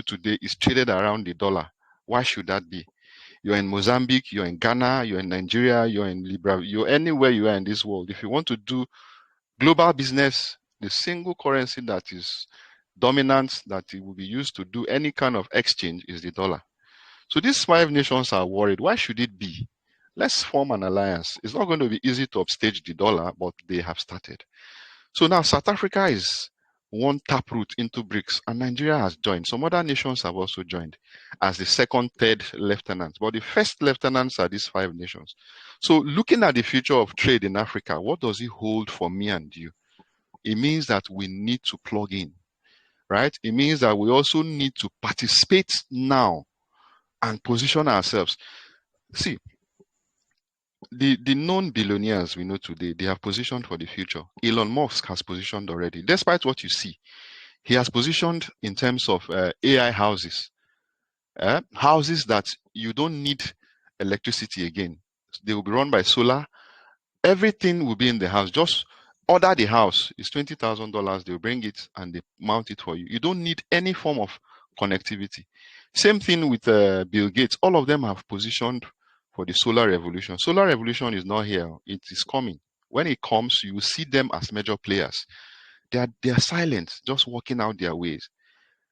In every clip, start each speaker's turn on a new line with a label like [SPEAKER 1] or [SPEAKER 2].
[SPEAKER 1] do today is traded around the dollar. Why should that be? You're in Mozambique, you're in Ghana, you're in Nigeria, you're in Libra, you're anywhere you are in this world. If you want to do global business, the single currency that is dominant, that it will be used to do any kind of exchange, is the dollar. So these 5 nations are worried. Why should it be? Let's form an alliance. It's not going to be easy to upstage the dollar, but they have started. So now South Africa is one taproot into BRICS, and Nigeria has joined. Some other nations have also joined as the second, third lieutenants. But the first lieutenants are these 5 nations. So looking at the future of trade in Africa, what does it hold for me and you? It means that we need to plug in, right? It means that we also need to participate now and position ourselves. See, the known billionaires we know today, they have positioned for the future. Elon Musk has positioned already. Despite what you see, he has positioned in terms of AI houses, houses that you don't need electricity again. They will be run by solar. Everything will be in the house. Just order the house. It's $20,000. They'll bring it and they mount it for you. You don't need any form of connectivity. Same thing with Bill Gates. All of them have positioned for the solar revolution. Solar revolution is not here. It is coming. When it comes, you will see them as major players. They are silent, just working out their ways,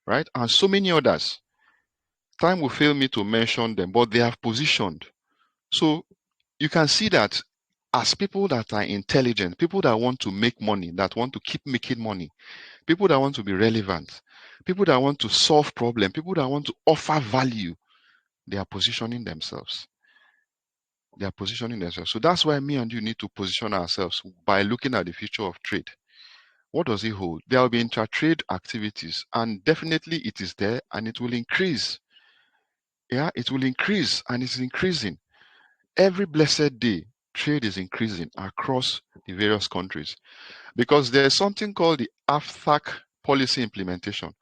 [SPEAKER 1] right? And so many others. Time will fail me to mention them, but they have positioned. So you can see that as people that are intelligent, people that want to make money, that want to keep making money, people that want to be relevant, people that want to solve problems, people that want to offer value, they are positioning themselves. They are positioning themselves. So that's why me and you need to position ourselves by looking at the future of trade. What does it hold? There will be intra-trade activities, and definitely it is there, and it will increase. Yeah, it will increase, and it's increasing. Every blessed day, trade is increasing across the various countries because there's something called the AFTAC policy implementation.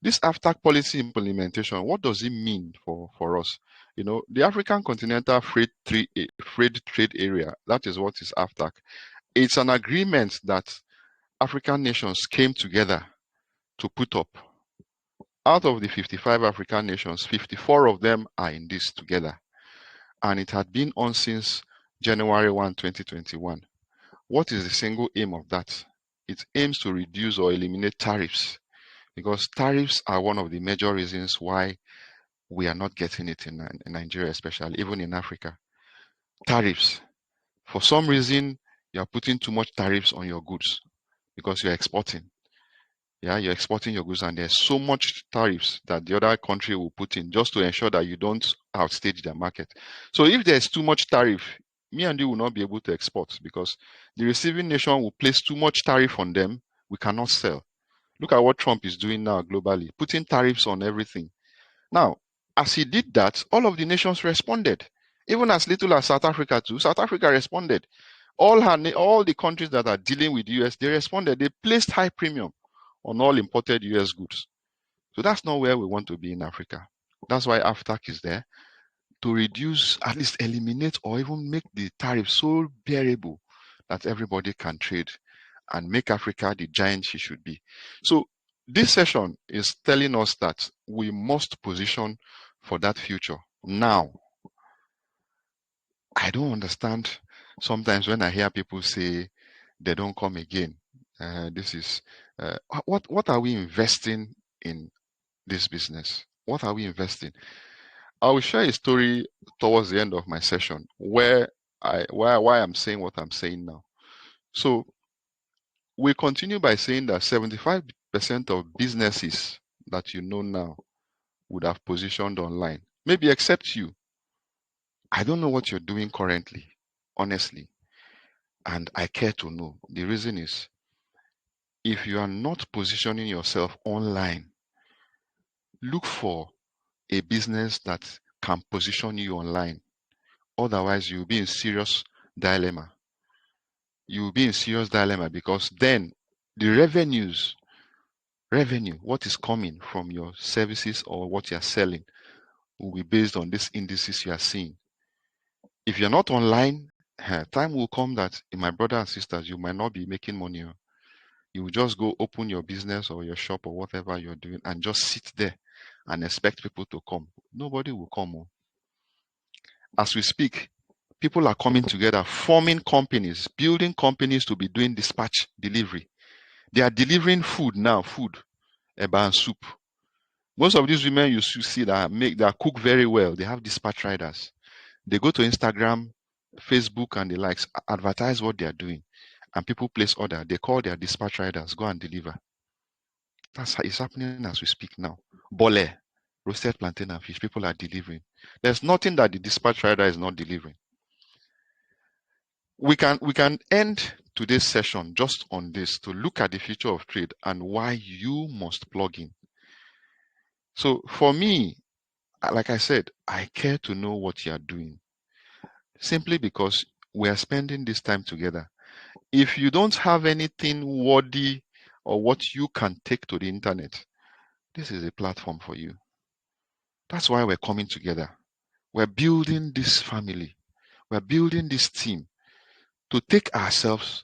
[SPEAKER 1] This AFTAC policy implementation, what does it mean for us? You know, the African Continental Free Trade Area, that is what is AFTAC. It's an agreement that African nations came together to put up. Out of the 55 African nations, 54 of them are in this together. And it had been on since January 1, 2021. What is the single aim of that? It aims to reduce or eliminate tariffs, because tariffs are one of the major reasons why we are not getting it in Nigeria, especially, even in Africa. Tariffs. For some reason, you are putting too much tariffs on your goods because you're exporting. Yeah, you're exporting your goods, and there's so much tariffs that the other country will put in just to ensure that you don't outstage their market. So if there's too much tariff, me and you will not be able to export because the receiving nation will place too much tariff on them. We cannot sell. Look at what Trump is doing now globally, putting tariffs on everything. Now, as he did that, all of the nations responded. Even as little as South Africa too. South Africa responded. All the countries that are dealing with the US, they responded. They placed high premium on all imported US goods. So that's not where we want to be in Africa. That's why AFTAC is there, to reduce, at least eliminate, or even make the tariff so bearable that everybody can trade and make Africa the giant she should be. So this session is telling us that we must position for that future now. I don't understand sometimes when I hear people say they don't come again. What are we investing in this business? What are we investing? I will share a story towards the end of my session why I'm saying what I'm saying now. So we continue by saying that 75% of businesses that you know now would have positioned online. Maybe except you. I don't know what you're doing currently, honestly. And I care to know. The reason is, if you are not positioning yourself online, look for a business that can position you online. Otherwise, you'll be in serious dilemma. You'll be in serious dilemma because then the revenue, what is coming from your services or what you're selling, will be based on these indices you are seeing. If you're not online, time will come that, my brothers and sisters, you might not be making money. You will just go open your business or your shop or whatever you're doing and just sit there and expect people to come. Nobody will come. As we speak, people are coming together, forming companies, building companies to be doing dispatch delivery. They are delivering food now, food, eba and soup. Most of these women you see that cook very well, they have dispatch riders. They go to Instagram, Facebook, and the likes, advertise what they are doing, and people place order. They call their dispatch riders, go and deliver. That's how it's happening as we speak now. Bole, roasted plantain and fish, people are delivering. There's nothing that the dispatch rider is not delivering. We can end today's session just on this to look at the future of trade and why you must plug in. So for me, like I said, I care to know what you are doing simply because we are spending this time together. If you don't have anything worthy or what you can take to the internet, this is a platform for you. That's why we're coming together. We're building this family. We're building this team to take ourselves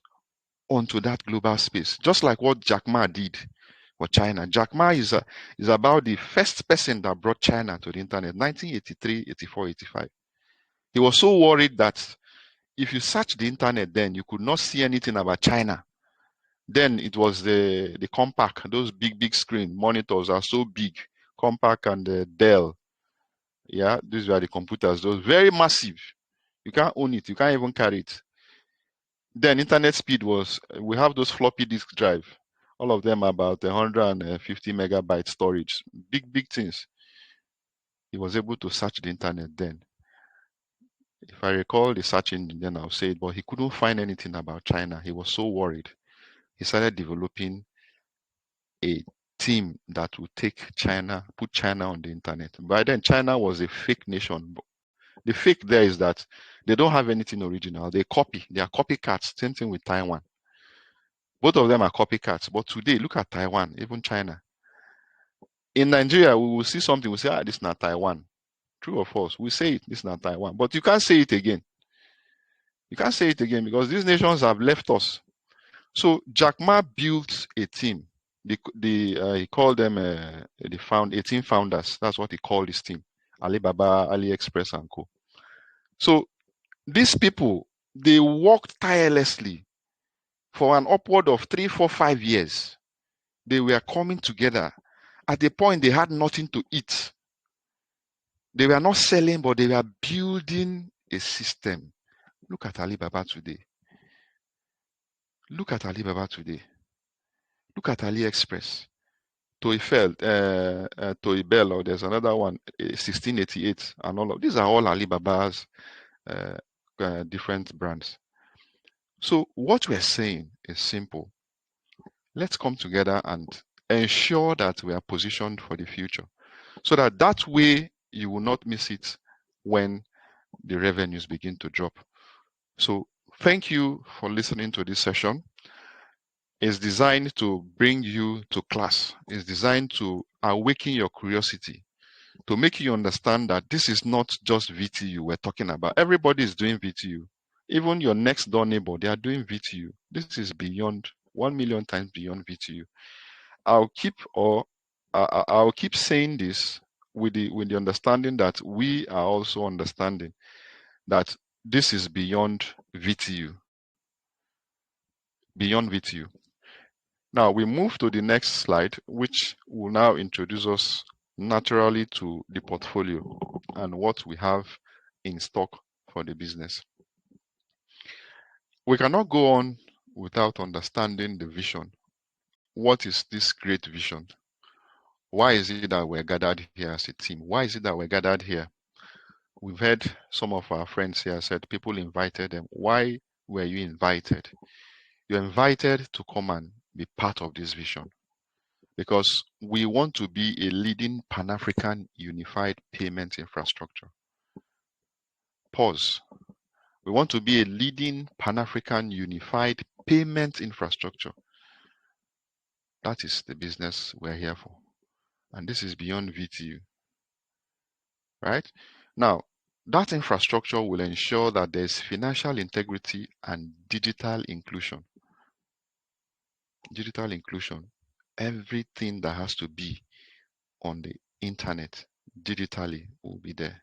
[SPEAKER 1] onto that global space, just like what Jack Ma did for China. Jack Ma is about the first person that brought China to the internet, 1983, 84, 85. He was so worried that if you search the internet then, you could not see anything about China. Then it was the Compaq, those big screen monitors are so big, Compaq and the Dell. Yeah, these were the computers, those very massive. You can't own it, you can't even carry it. Then internet speed was, we have those floppy disk drive. All of them about 150 megabyte storage. Big things. He was able to search the internet then. If I recall the search engine, then I'll say it, but he couldn't find anything about China. He was so worried. He started developing a team that would take China, put China on the internet. By then, China was a fake nation. The fake there is that they don't have anything original. They copy. They are copycats. Same thing with Taiwan. Both of them are copycats. But today, look at Taiwan, even China. In Nigeria, we will see something. We say, this is not Taiwan. True or false? We say it, this is not Taiwan. But you can't say it again. You can't say it again because these nations have left us. So Jack Ma built a team. He called them the 18 founders. That's what he called his team. Alibaba, AliExpress, and co. So these people, they worked tirelessly for an upward of 3, 4, 5 years. They were coming together. At the point, they had nothing to eat. They were not selling, but they were building a system. Look at Alibaba today. Look at Alibaba today. Look at AliExpress. Toibel, or there's another one, 1688, and all of these are all Alibaba's different brands. So what we're saying is simple. Let's come together and ensure that we are positioned for the future, so that way you will not miss it when the revenues begin to drop. So thank you for listening to this session. It's designed to bring you to class. It's designed to awaken your curiosity, to make you understand that this is not just VTU we're talking about. Everybody is doing VTU. Even your next door neighbor, they are doing VTU. This is beyond 1 million times beyond VTU. I'll keep saying this with the understanding that we are also understanding that this is beyond VTU. Beyond VTU. Now we move to the next slide, which will now introduce us naturally to the portfolio and what we have in stock for the business. We cannot go on without understanding the vision. What is this great vision? Why is it that we're gathered here as a team? Why is it that we're gathered here? We've heard some of our friends here said people invited them. Why were you invited? You're invited to come and be part of this vision, because we want to be a leading Pan-African unified payment infrastructure. Pause. We want to be a leading Pan-African unified payment infrastructure. That is the business we're here for. And this is beyond VTU. Right? Now, that infrastructure will ensure that there's financial integrity and digital inclusion. Digital inclusion. Everything that has to be on the internet digitally will be there.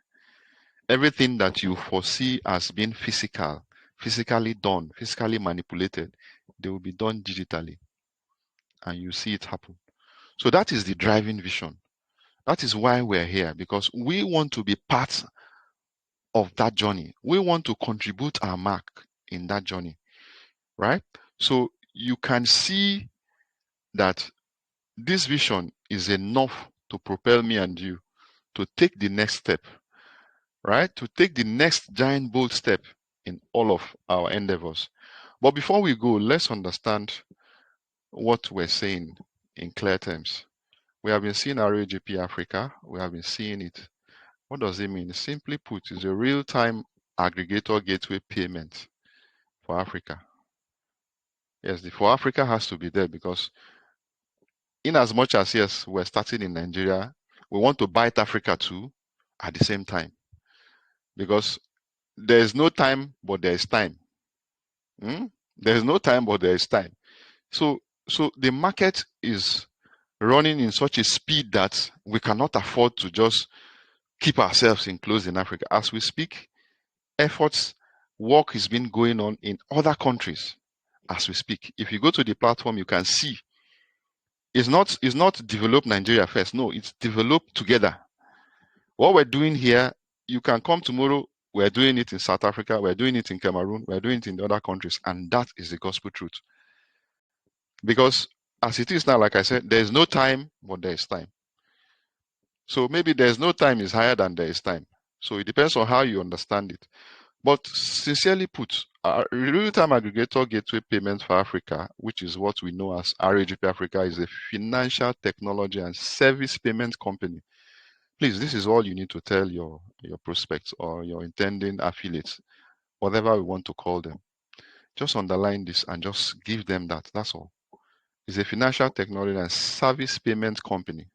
[SPEAKER 1] Everything that you foresee as being physical, physically done, physically manipulated, they will be done digitally, and you see it happen. So that is the driving vision. That is why we're here, because we want to be part of that journey. We want to contribute our mark in that journey, right? So you can see that this vision is enough to propel me and you to take the next step, right? To take the next giant bold step in all of our endeavors. But before we go, let's understand what we're saying in clear terms. We have been seeing Ragp Africa. We have been seeing it. What does it mean? Simply put, it's a real-time aggregator gateway payment for Africa. Yes, the for Africa has to be there, because in as much as, yes, we're starting in Nigeria, we want to bite Africa too at the same time, because there is no time, but there is time. There is no time, but there is time. So the market is running in such a speed that we cannot afford to just keep ourselves enclosed in Africa. As we speak, work is been going on in other countries as we speak. If you go to the platform, you can see it's not develop Nigeria first. No, it's develop together. What we're doing here, you can come tomorrow. We're doing it in South Africa. We're doing it in Cameroon. We're doing it in other countries. And that is the gospel truth. Because as it is now, like I said, there's no time, but there is time. So maybe there's no time is higher than there is time. So it depends on how you understand it. But sincerely put, real-time aggregator gateway payments for Africa, which is what we know as Ragp Africa, is a financial technology and service payment company. Please, this is all you need to tell your prospects or your intending affiliates, whatever we want to call them. Just underline this and just give them that. That's all. It's a financial technology and service payment company,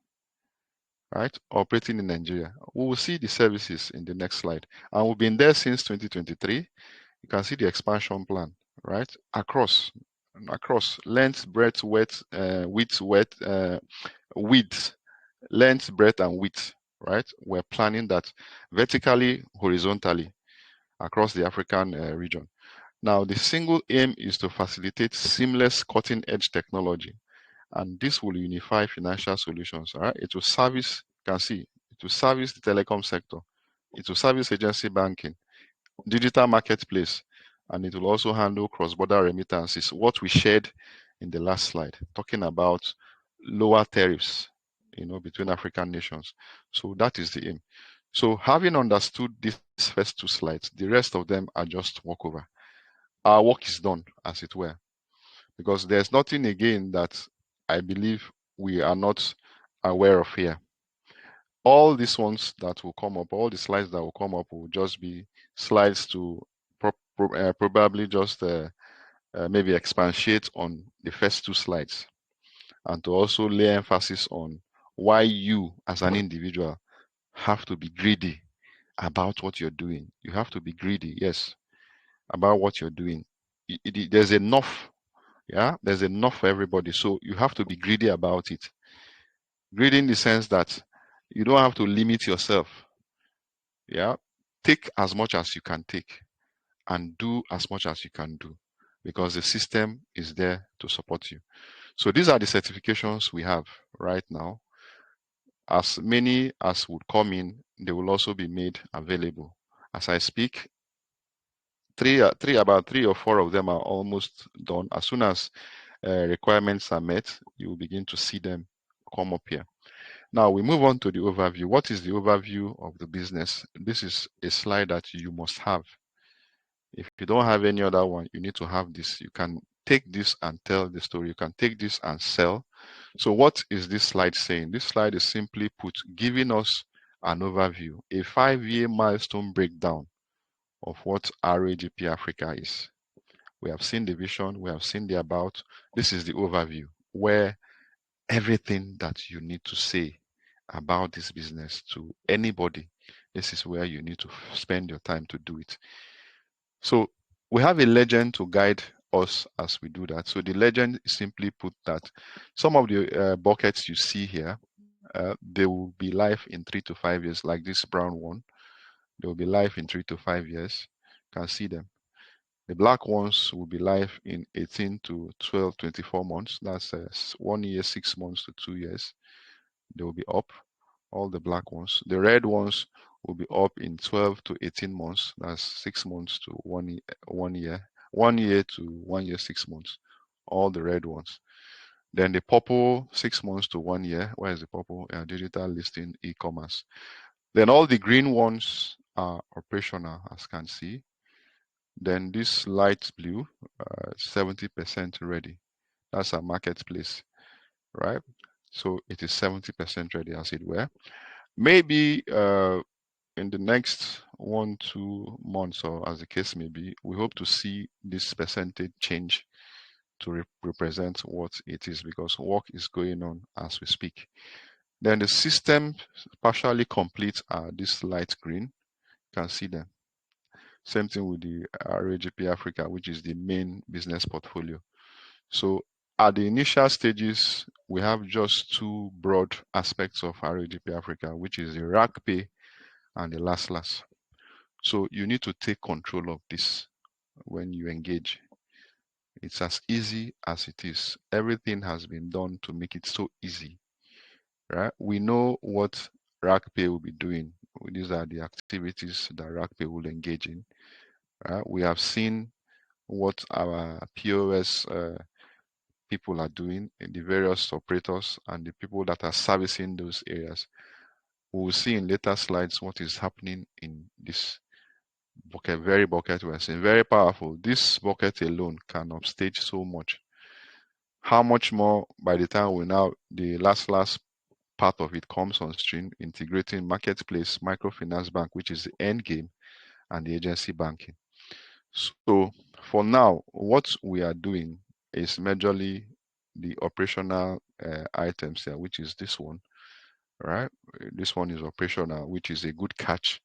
[SPEAKER 1] right? Operating in Nigeria. We will see the services in the next slide. And we've been there since 2023. You can see the expansion plan, right? Across length, breadth, width, length, breadth, and width, right? We're planning that vertically, horizontally across the African region. Now, the single aim is to facilitate seamless cutting edge technology, and this will unify financial solutions. All right, it will service, you can see, it will service the telecom sector, it will service agency banking, digital marketplace, and it will also handle cross-border remittances, what we shared in the last slide, talking about lower tariffs, between African nations. So that is the aim. So having understood these first two slides, the rest of them are just walkover. Our work is done, as it were, because there's nothing again that I believe we are not aware of here. All these ones that will come up, all the slides that will come up will just be slides to probably just maybe expatiate on the first two slides, and to also lay emphasis on why you as an individual have to be greedy about what you're doing. You have to be greedy, yes, about what you're doing. There's enough, yeah, there's enough for everybody. So you have to be greedy about it. Greedy in the sense that you don't have to limit yourself. Yeah, take as much as you can take and do as much as you can do, because the system is there to support you. So these are the certifications we have right now. As many as would come in, they will also be made available. As I speak, about three or four of them are almost done. As soon as requirements are met, you will begin to see them come up here. Now we move on to the overview. What is the overview of the business? This is a slide that you must have. If you don't have any other one, you need to have this. You can take this and tell the story. You can take this and sell. So what is this slide saying? This slide is simply put, giving us an overview, a 5-year milestone breakdown of what Ragp Africa is. We have seen the vision, we have seen the about. This is the overview, where everything that you need to say about this business to anybody, this is where you need to spend your time to do it. So we have a legend to guide us as we do that. So the legend is simply put that some of the buckets you see here, they will be live in 3 to 5 years, like this brown one. They will be live in 3 to 5 years. You can see them. The black ones will be live in 18 to 12, 24 months. That's 1 year, 6 months to 2 years. They will be up, all the black ones. The red ones will be up in 12 to 18 months. That's 6 months to 1 year, 1 year to 1 year, 6 months. All the red ones. Then the purple, 6 months to 1 year. Where is the purple? Digital listing, e-commerce. Then all the green ones are operational, as you can see. Then this light blue, 70% ready. That's our marketplace, right? So it is 70% ready, as it were. Maybe in the next 1-2 months, or as the case may be, we hope to see this percentage change to represent what it is, because work is going on as we speak. Then the system partially complete this light green. You can see them. Same thing with the Ragp Africa, which is the main business portfolio. So at the initial stages, we have just two broad aspects of Ragp Africa, which is the Ragp and the last. So you need to take control of this when you engage. It's as easy as it is. Everything has been done to make it so easy, right? We know what Ragp will be doing. These are the activities that Ragp will engage in. Right? We have seen what our POS people are doing in the various operators and the people that are servicing those areas. We will see in later slides what is happening in this bucket, very bucket we're seeing. Very powerful. This bucket alone can upstage so much. How much more by the time the last part of it comes on stream, integrating marketplace, microfinance bank, which is the end game, and the agency banking. So for now, what we are doing is majorly the operational items here, which is this one, right? This one is operational, which is a good catch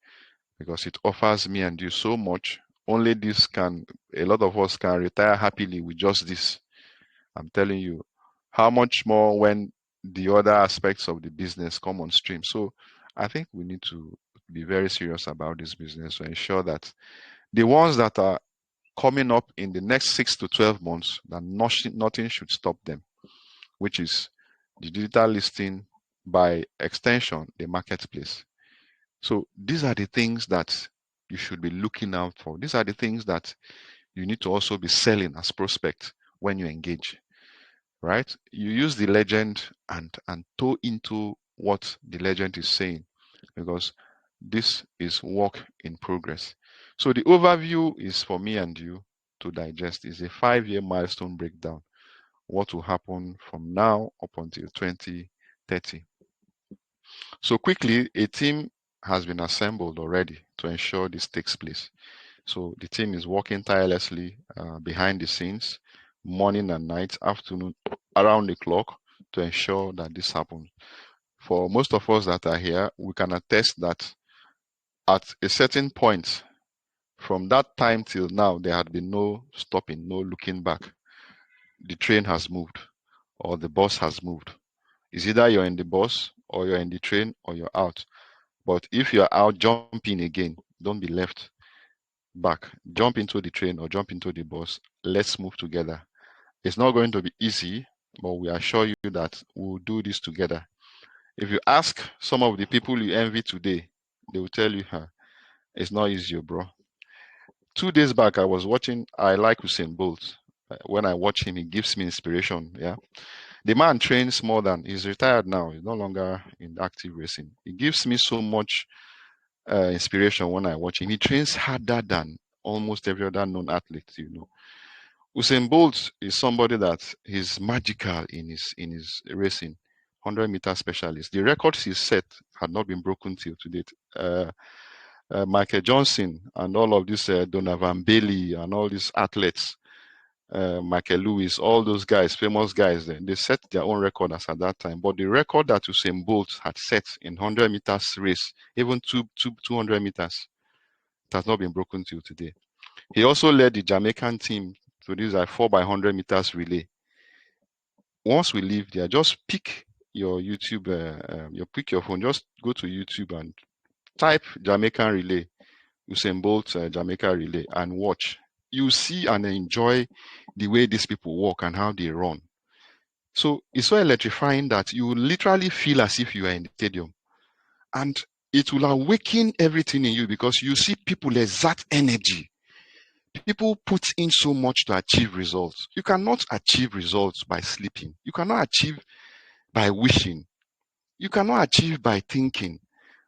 [SPEAKER 1] because it offers me and you so much. Only this a lot of us can retire happily with just this. I'm telling you, how much more when the other aspects of the business come on stream. So I think we need to be very serious about this business to ensure that the ones that are coming up in the next 6 to 12 months, that nothing should stop them, which is the digital listing, by extension, the marketplace. So these are the things that you should be looking out for. These are the things that you need to also be selling as prospect when you engage, right? You use the legend and toe into what the legend is saying, because this is work in progress. So the overview is for me and you to digest. Is a 5-year milestone breakdown. What will happen from now up until 2030. So quickly, a team has been assembled already to ensure this takes place. So the team is working tirelessly behind the scenes, morning and night, afternoon, around the clock, to ensure that this happens. For most of us that are here, we can attest that at a certain point, from that time till now, there had been no stopping, no looking back. The train has moved, or the bus has moved. It's either you're in the bus, or you're in the train, or you're out. But if you're out, jump in again. Don't be left back. Jump into the train or jump into the bus. Let's move together. It's not going to be easy, but we assure you that we'll do this together. If you ask some of the people you envy today, they will tell you, it's not easy, bro. 2 days back, I like Usain Bolt. When I watch him, he gives me inspiration. Yeah. The man trains more than, he's retired now. He's no longer in active racing. He gives me so much inspiration when I watch him. He trains harder than almost every other known athlete, Usain Bolt is somebody that is magical in his racing, 100-meter specialist. The records he set had not been broken till to date. Michael Johnson and all of these Donovan Bailey and all these athletes, Michael Lewis, all those guys, famous guys, they set their own record as at that time. But the record that Usain Bolt had set in 100 meters race, even 200 meters, it has not been broken till today. He also led the Jamaican team to this 4x100 meters relay. Once we leave there, just pick your YouTube, you pick your phone, just go to YouTube and type Jamaican relay, Usain Bolt Jamaica relay, and watch. You see and enjoy the way these people walk and how they run. So it's so electrifying that you will literally feel as if you are in the stadium. And it will awaken everything in you because you see people exert energy. People put in so much to achieve results. You cannot achieve results by sleeping. You cannot achieve by wishing. You cannot achieve by thinking,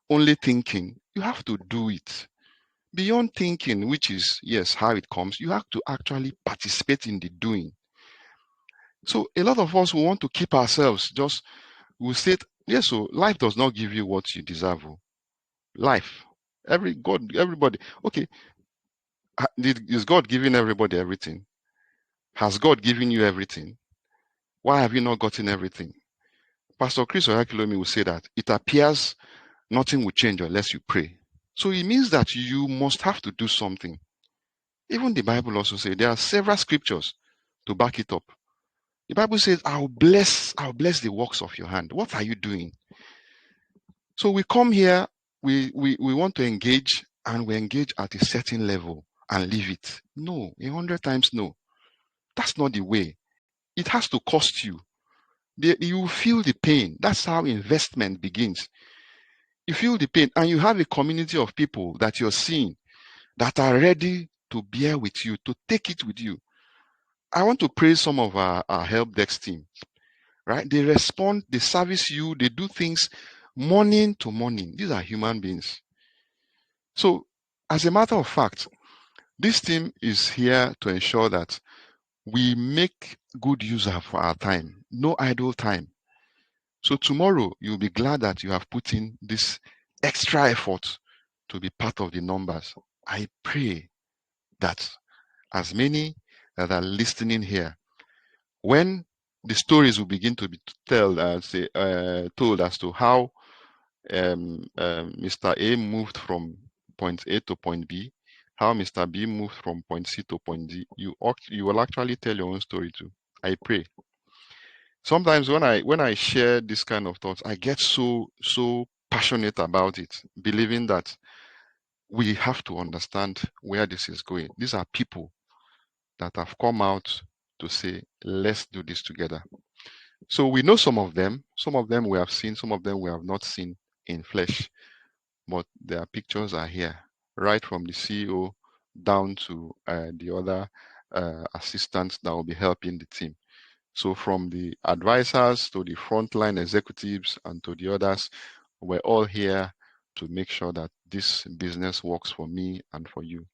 [SPEAKER 1] only thinking. You have to do it. Beyond thinking, which is, yes, how it comes, you have to actually participate in the doing. So a lot of us will want to keep ourselves just, we say, yes, so life does not give you what you deserve. Life. Everybody. Okay, is God giving everybody everything? Has God given you everything? Why have you not gotten everything? Pastor Chris Oyakilomi will say that it appears nothing will change unless you pray. So it means that you must have to do something. Even the Bible also says there are several scriptures to back it up. The Bible says, I'll bless the works of your hand. What are you doing? So we come here, we want to engage, and we engage at a certain level and leave it. No, 100 times no. That's not the way. It has to cost you. You feel the pain. That's how investment begins. You feel the pain, and you have a community of people that you're seeing that are ready to bear with you, to take it with you. I want to praise some of our help desk team, right? They respond, they service you, they do things morning to morning. These are human beings. So, as a matter of fact, this team is here to ensure that we make good use of our time, no idle time. So tomorrow, you'll be glad that you have put in this extra effort to be part of the numbers. I pray that as many that are listening here, when the stories will begin to be told as to how Mr. A moved from point A to point B, how Mr. B moved from point C to point D, you will actually tell your own story too. I pray. Sometimes when I share this kind of thoughts, I get so passionate about it, believing that we have to understand where this is going. These are people that have come out to say, let's do this together. So we know some of them we have seen, some of them we have not seen in flesh, but their pictures are here, right from the CEO down to the other assistants that will be helping the team. So from the advisors to the frontline executives and to the others, we're all here to make sure that this business works for me and for you.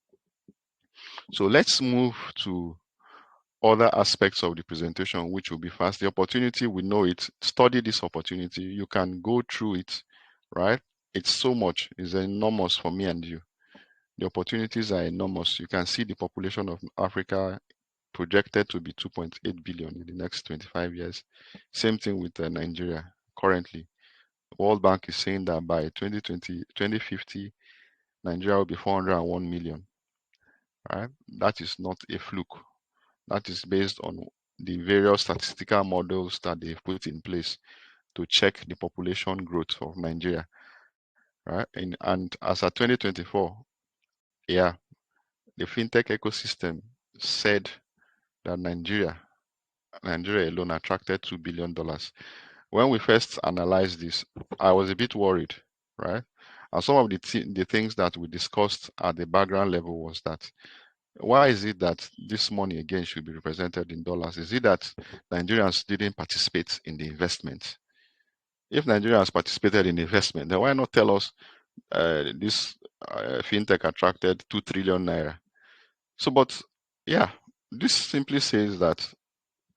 [SPEAKER 1] So let's move to other aspects of the presentation, which will be fast. The opportunity, we know it. Study this opportunity. You can go through it, right? It's so much. It's enormous for me and you. The opportunities are enormous. You can see the population of Africa projected to be 2.8 billion in the next 25 years. Same thing with Nigeria currently. World Bank is saying that by 2050, Nigeria will be 401 million. Right? That is not a fluke. That is based on the various statistical models that they've put in place to check the population growth of Nigeria. Right? And as of 2024, yeah, the fintech ecosystem said that Nigeria alone attracted $2 billion. When we first analyzed this, I was a bit worried, right? And some of the things that we discussed at the background level was that why is it that this money again should be represented in dollars? Is it that Nigerians didn't participate in the investment? If Nigerians participated in investment, then why not tell us this fintech attracted 2 trillion naira? So, but yeah, this simply says that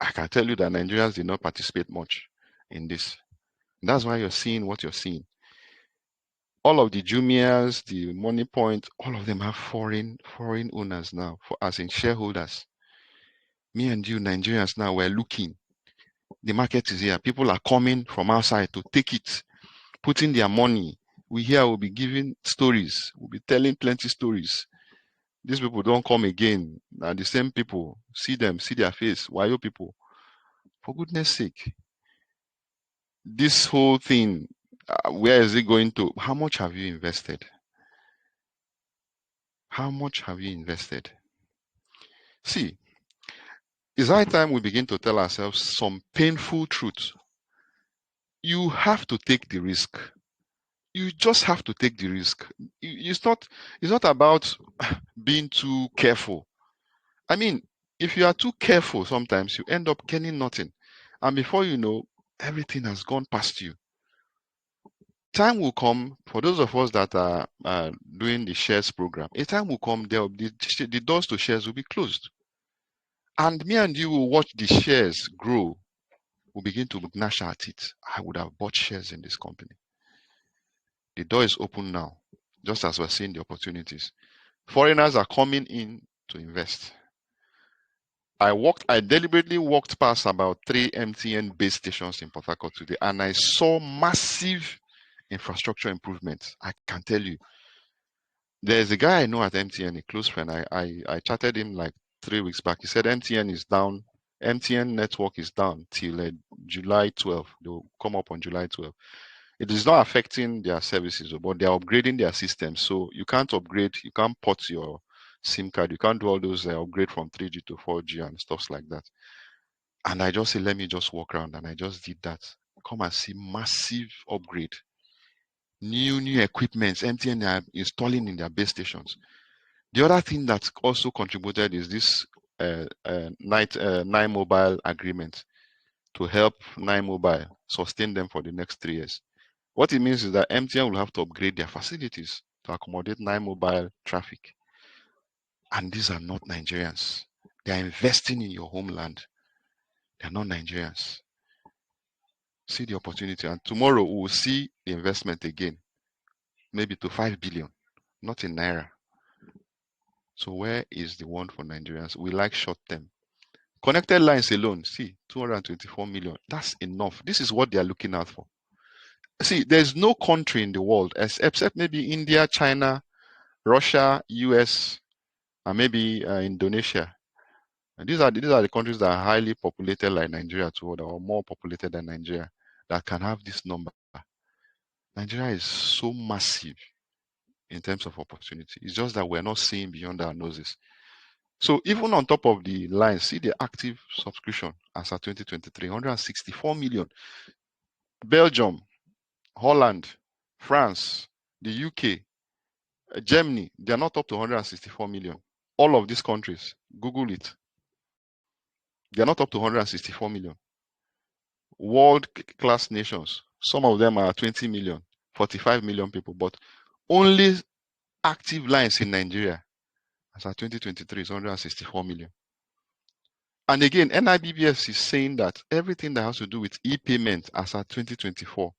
[SPEAKER 1] I can tell you that Nigerians did not participate much in this. That's why you're seeing what you're seeing. All of the Jumias, the Money Point, all of them have foreign owners now, as in shareholders. Me and you Nigerians now, we're looking. The market is here. People are coming from outside to take it, putting their money. We here will be giving stories. We'll be telling plenty stories. These people don't come again. Now the same people. See them, see their face. Why you people? For goodness sake. this whole thing, where is it going to? How much have you invested? How much have you invested? See, it's high time we begin to tell ourselves some painful truths. You have to take the risk. You just have to take the risk. It's not about being too careful. I mean, if you are too careful, sometimes you end up getting nothing. And before you know, everything has gone past you. Time will come for those of us that are doing the shares program. A time will come, the doors to shares will be closed. And me and you will watch the shares grow. We'll begin to gnash our teeth. I would have bought shares in this company. The door is open now, just as we're seeing the opportunities. Foreigners are coming in to invest. I deliberately walked past about 3 MTN base stations in Port Harcourt today, and I saw massive infrastructure improvements. I can tell you. There's a guy I know at MTN, a close friend. I chatted him like 3 weeks back. He said MTN is down. MTN network is down till July 12th. They'll come up on July 12th. It is not affecting their services, but they're upgrading their system. So you can't upgrade, you can't port your SIM card, you can't do all those upgrade from 3G to 4G and stuff like that. And I just said, let me just walk around, and I just did that. Come and see massive upgrade, new equipments MTN are installing in their base stations. The other thing that also contributed is this Nine Mobile agreement to help Nine Mobile sustain them for the next 3 years. What it means is that MTN will have to upgrade their facilities to accommodate Nine Mobile traffic. And these are not Nigerians. They are investing in your homeland. They are not Nigerians. See the opportunity. And tomorrow we will see the investment again, maybe to 5 billion, not in Naira. So where is the one for Nigerians? We like short term. Connected lines alone, see, 224 million. That's enough. This is what they are looking out for. See, there's no country in the world except maybe India, China, Russia, US, and maybe Indonesia. And these are the countries that are highly populated like Nigeria too, or more populated than Nigeria, that can have this number. Nigeria is so massive in terms of opportunity. It's just that we're not seeing beyond our noses. So even on top of the line, see the active subscription as at 2023, 164 million. Belgium, Holland, France, the UK, Germany, they are not up to 164 million. All of these countries, Google it. They are not up to 164 million. World class nations, some of them are 20 million, 45 million people, but only active lines in Nigeria as at 2023 is 164 million. And again, NIBBS is saying that everything that has to do with e-payment as at 2024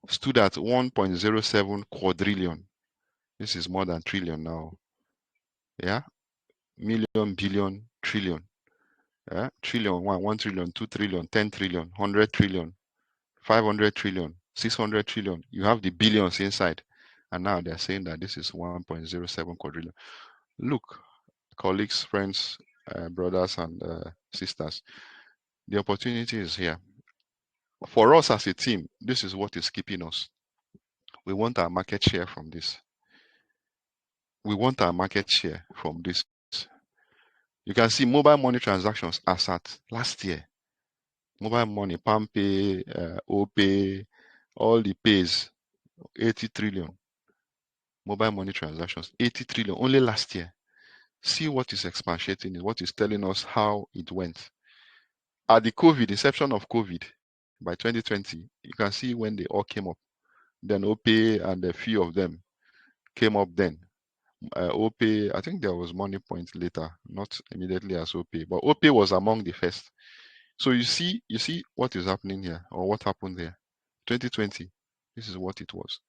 [SPEAKER 1] stood at 1.07 quadrillion. This is more than trillion now. Yeah, million, billion, trillion. Yeah, trillion, 1 trillion, 2 trillion, 10 trillion, 100 trillion, 500 trillion, 600 trillion. You have the billions inside. And now they're saying that this is 1.07 quadrillion. Look, colleagues, friends, brothers, and sisters, the opportunity is here. For us as a team, this is what is keeping us. We want our market share from this. We want our market share from this. You can see mobile money transactions as at last year. Mobile money, PalmPay, OPay, all the pays, 80 trillion. Mobile money transactions, 80 trillion only last year. See what is expatiating, what is telling us how it went. At the inception of COVID, by 2020, you can see when they all came up. Then OPay and a few of them came up then. OPay, I think there was Money Point later, not immediately as OPay, but OPay was among the first. So you see what is happening here, or what happened there. 2020, this is what it was.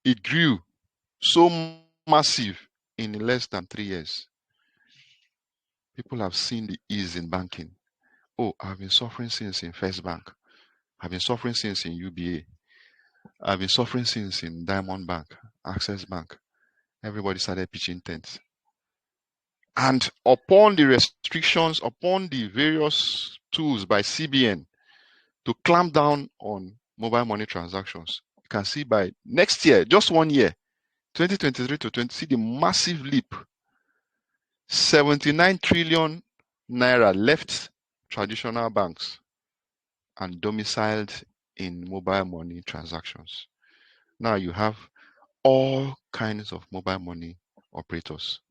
[SPEAKER 1] It grew so massive in less than 3 years. People have seen the ease in banking. Oh, I've been suffering since in First Bank. I've been suffering since in UBA. I've been suffering since in Diamond Bank, Access Bank. Everybody started pitching tents. And upon the restrictions, upon the various tools by CBN, to clamp down on mobile money transactions. You can see by next year, just 1 year, 2023 to 20, see the massive leap. 79 trillion naira left traditional banks and domiciled in mobile money transactions. Now you have all kinds of mobile money operators.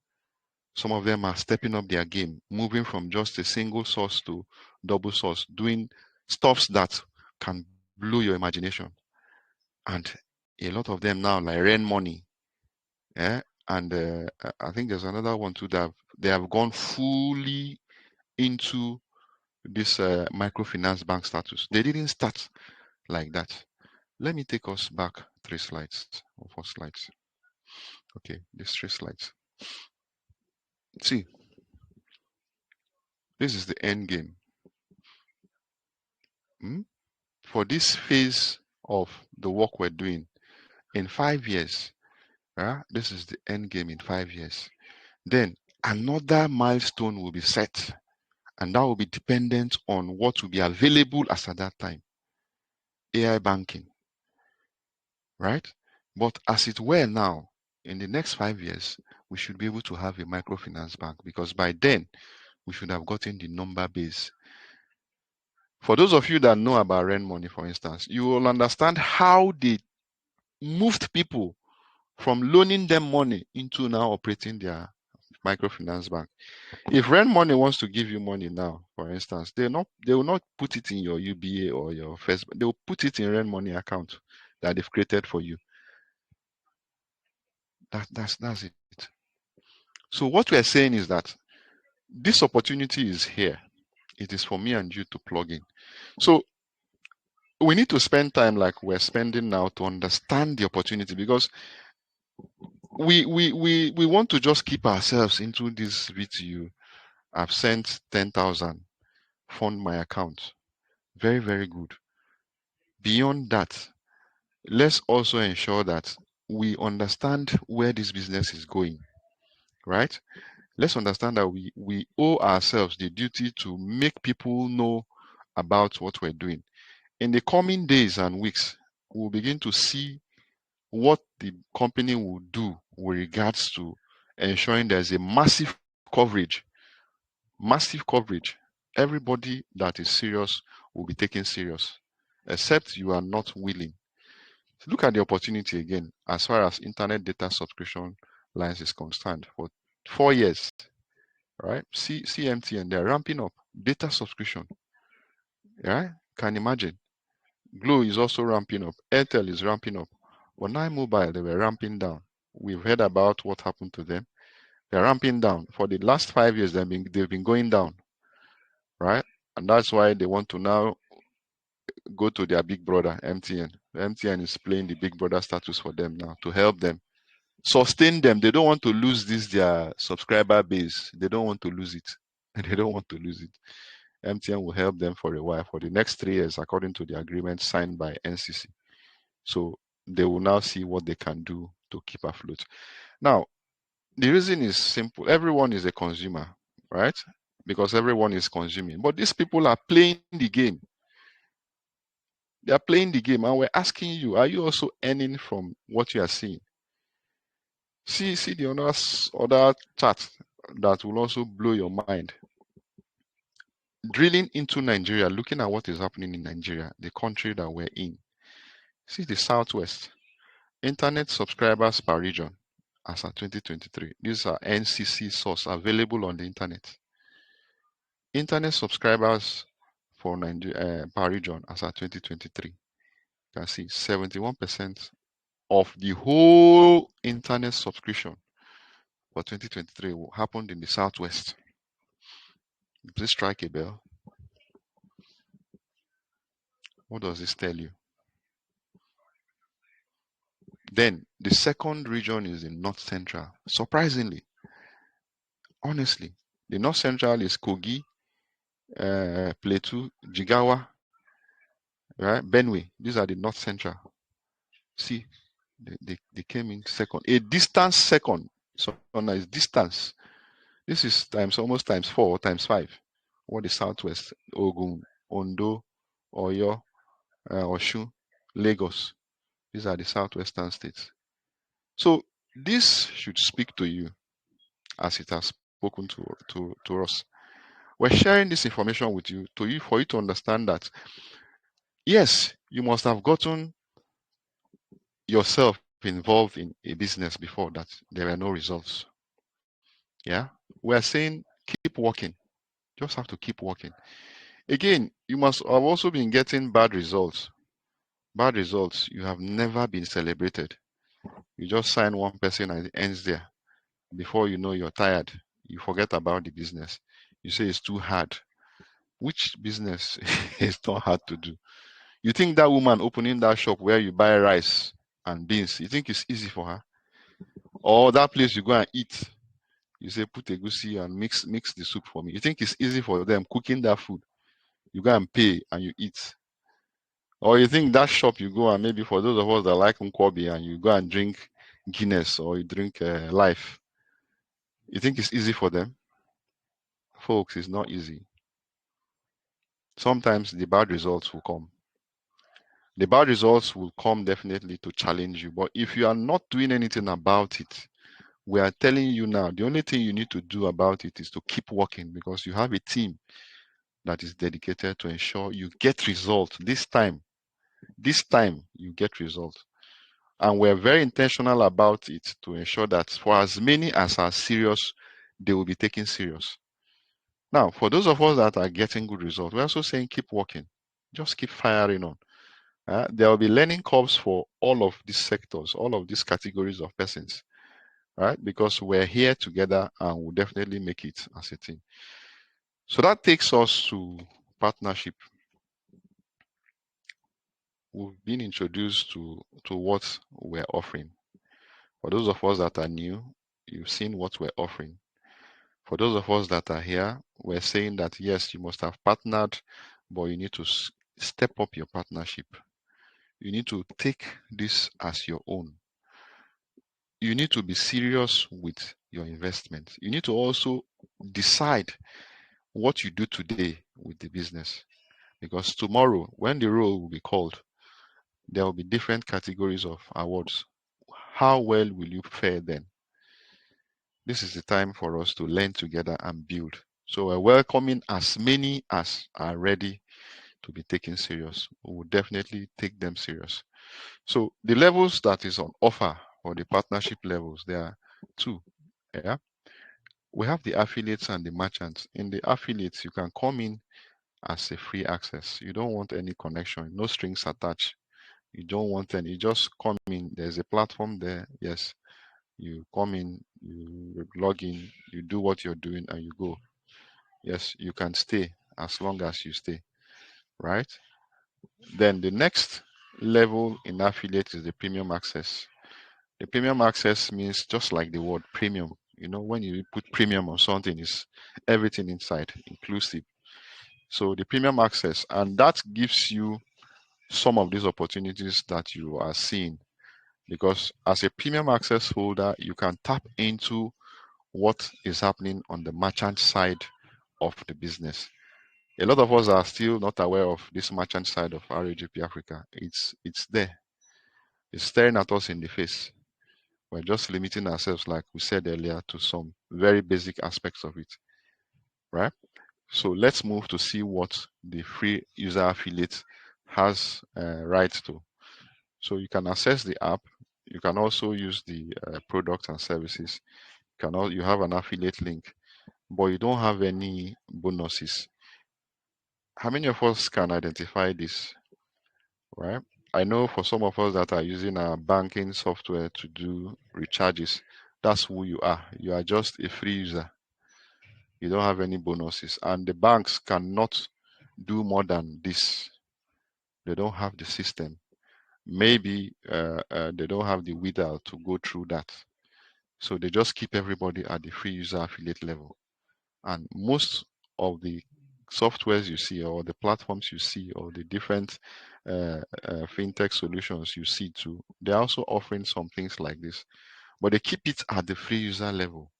[SPEAKER 1] Some of them are stepping up their game, moving from just a single source to double source, doing stuffs that can blow your imagination. And a lot of them now, like Ren Money, yeah, and I think there's another one too that they have gone fully into this microfinance bank status. They didn't start like that. Let me take us back 3 slides or 4 slides. Okay, these 3 slides. See, this is the end game. For this phase of the work we're doing in 5 years, this is the end game in 5 years. Then another milestone will be set, and that will be dependent on what will be available as at that time. AI banking, right? But as it were now, in the next 5 years, we should be able to have a microfinance bank, because by then we should have gotten the number base. For those of you that know about Ren Money, for instance, you will understand how they moved people from loaning them money into now operating their microfinance bank. If Ren Money wants to give you money now, for instance, they will not put it in your UBA or your first, they will put it in Ren Money account that they've created for you. That's it. So what we are saying is that this opportunity is here. It is for me and you to plug in. So we need to spend time like we're spending now to understand the opportunity, because we want to just keep ourselves into this VTU. I've sent 10,000, fund my account. Very, very good. Beyond that, let's also ensure that we understand where this business is going, right? Let's understand that we owe ourselves the duty to make people know about what we're doing. In the coming days and weeks, we'll begin to see what the company will do with regards to ensuring there's a massive coverage. Everybody that is serious will be taken serious, except you are not willing. So look at the opportunity again as far as internet data subscription lines is concerned. For 4 years, right? CMTN, they're ramping up data subscription. Yeah, can imagine. Glow is also ramping up. Airtel is ramping up. But Nine Mobile, they were ramping down. We've heard about what happened to them. They're ramping down. For the last 5 years, they've been going down, right? And that's why they want to now go to their big brother, MTN. MTN is playing the big brother status for them now to help them sustain them. They don't want to lose their subscriber base. They don't want to lose it. They don't want to lose it. MTN will help them for a while, for the next 3 years, according to the agreement signed by NCC. So they will now see what they can do to keep afloat. Now, the reason is simple. Everyone is a consumer, right? Because everyone is consuming. But these people are playing the game. They are playing the game, and we're asking you, are you also earning from what you are seeing? See the other chart that will also blow your mind. Drilling into Nigeria, looking at what is happening in Nigeria, the country that we're in. See the Southwest. Internet subscribers per region as of 2023. These are NCC source available on the internet. Internet subscribers for Nigeria per region as of 2023. You can see 71% of the whole internet subscription for 2023 happened in the Southwest. Please strike a bell. What does this tell you? Then the second region is the North Central. Surprisingly, honestly, the North Central is Kogi, Plateau, Jigawa, right? Benue. These are the North Central. See, they came in second. A distance second. So nice distance. This is almost times 4, times 5. What the Southwest, Ogun, Ondo, Oyo, Osun, Lagos. These are the southwestern states. So this should speak to you as it has spoken to us. We're sharing this information with you for you to understand that yes, you must have gotten yourself involved in a business before that there were no results. Yeah. We're saying keep working. Just have to keep working. Again, you must have also been getting bad results. Bad results. You have never been celebrated. You just sign one person and it ends there. Before you know, you're tired. You forget about the business. You say it's too hard. Which business is not hard to do? You think that woman opening that shop where you buy rice and beans, you think it's easy for her? Or that place you go and eat, you say put a goosey and mix the soup for me. You think it's easy for them cooking that food? You go and pay and you eat. Or you think that shop you go and maybe for those of us that like Nkwobi and you go and drink Guinness or you drink Life, you think it's easy for them? Folks, it's not easy. Sometimes the bad results will come. The bad results will come definitely to challenge you. But if you are not doing anything about it, we are telling you now, the only thing you need to do about it is to keep working because you have a team that is dedicated to ensure you get results this time. This time you get results. And we're very intentional about it to ensure that for as many as are serious, they will be taken serious. Now, for those of us that are getting good results, we're also saying keep working. Just keep firing on. There will be learning curves for all of these sectors, all of these categories of persons, right? Because we're here together and we'll definitely make it as a team. So that takes us to partnership. We've been introduced to what we're offering. For those of us that are new, you've seen what we're offering. For those of us that are here, we're saying that yes, you must have partnered, but you need to step up your partnership. You need to take this as your own. You need to be serious with your investment. You need to also decide what you do today with the business. Because tomorrow, when the roll will be called, there will be different categories of awards. How well will you fare then? This is the time for us to learn together and build. So we're welcoming as many as are ready to be taken serious. We will definitely take them serious. So the levels that is on offer or the partnership levels, there are two. Yeah. We have the affiliates and the merchants. In the affiliates, you can come in as a free access. You don't want any connection, no strings attached. You don't want any, you just come in. There's a platform there. Yes. You come in, you log in, you do what you're doing, and you go. Yes, you can stay as long as you stay, right? Then the next level in affiliate is the premium access. The premium access means just like the word premium. You know, when you put premium on something, is everything inside, inclusive. So the premium access, and that gives you some of these opportunities that you are seeing. Because as a premium access holder, you can tap into what is happening on the merchant side of the business. A lot of us are still not aware of this merchant side of Ragp Africa. It's there. It's staring at us in the face. We're just limiting ourselves, like we said earlier, to some very basic aspects of it, right? So let's move to see what the free user affiliate has rights to. So you can access the app. You can also use the products and services. You have an affiliate link, but you don't have any bonuses. How many of us can identify this, right? I know for some of us that are using our banking software to do recharges, that's who you are. You are just a free user. You don't have any bonuses, and the banks cannot do more than this. They don't have the system. Maybe they don't have the wither to go through that. So they just keep everybody at the free user affiliate level. And most of the softwares you see, or the platforms you see, or the different fintech solutions you see too, they're also offering some things like this. But they keep it at the free user level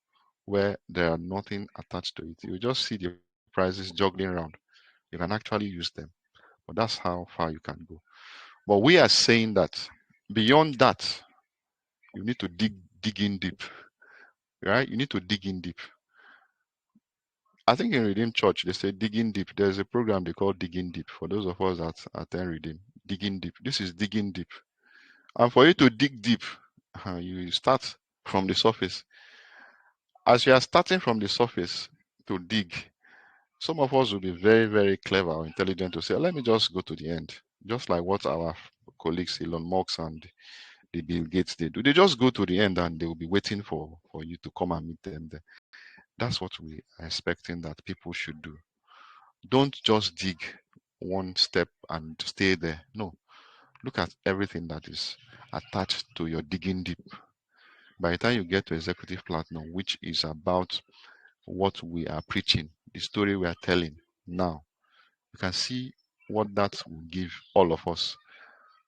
[SPEAKER 1] where there are nothing attached to it. You just see the prices juggling around. You can actually use them. But that's how far you can go. But we are saying that beyond that, you need to dig in deep, right? You need to dig in deep. I think in Redeem Church they say digging deep. There's a program they call digging deep. For those of us that attend Redeem, digging deep. This is digging deep. And for you to dig deep, you start from the surface. As you are starting from the surface to dig, some of us will be very, very clever or intelligent to say, let me just go to the end. Just like what our colleagues Elon Musk and the Bill Gates they do. They just go to the end and they will be waiting for you to come and meet them there. That's what we are expecting that people should do. Don't just dig one step and stay there. No, look at everything that is attached to your digging deep. By the time you get to executive platinum, which is about what we are preaching, the story we are telling now, you can see what that will give all of us.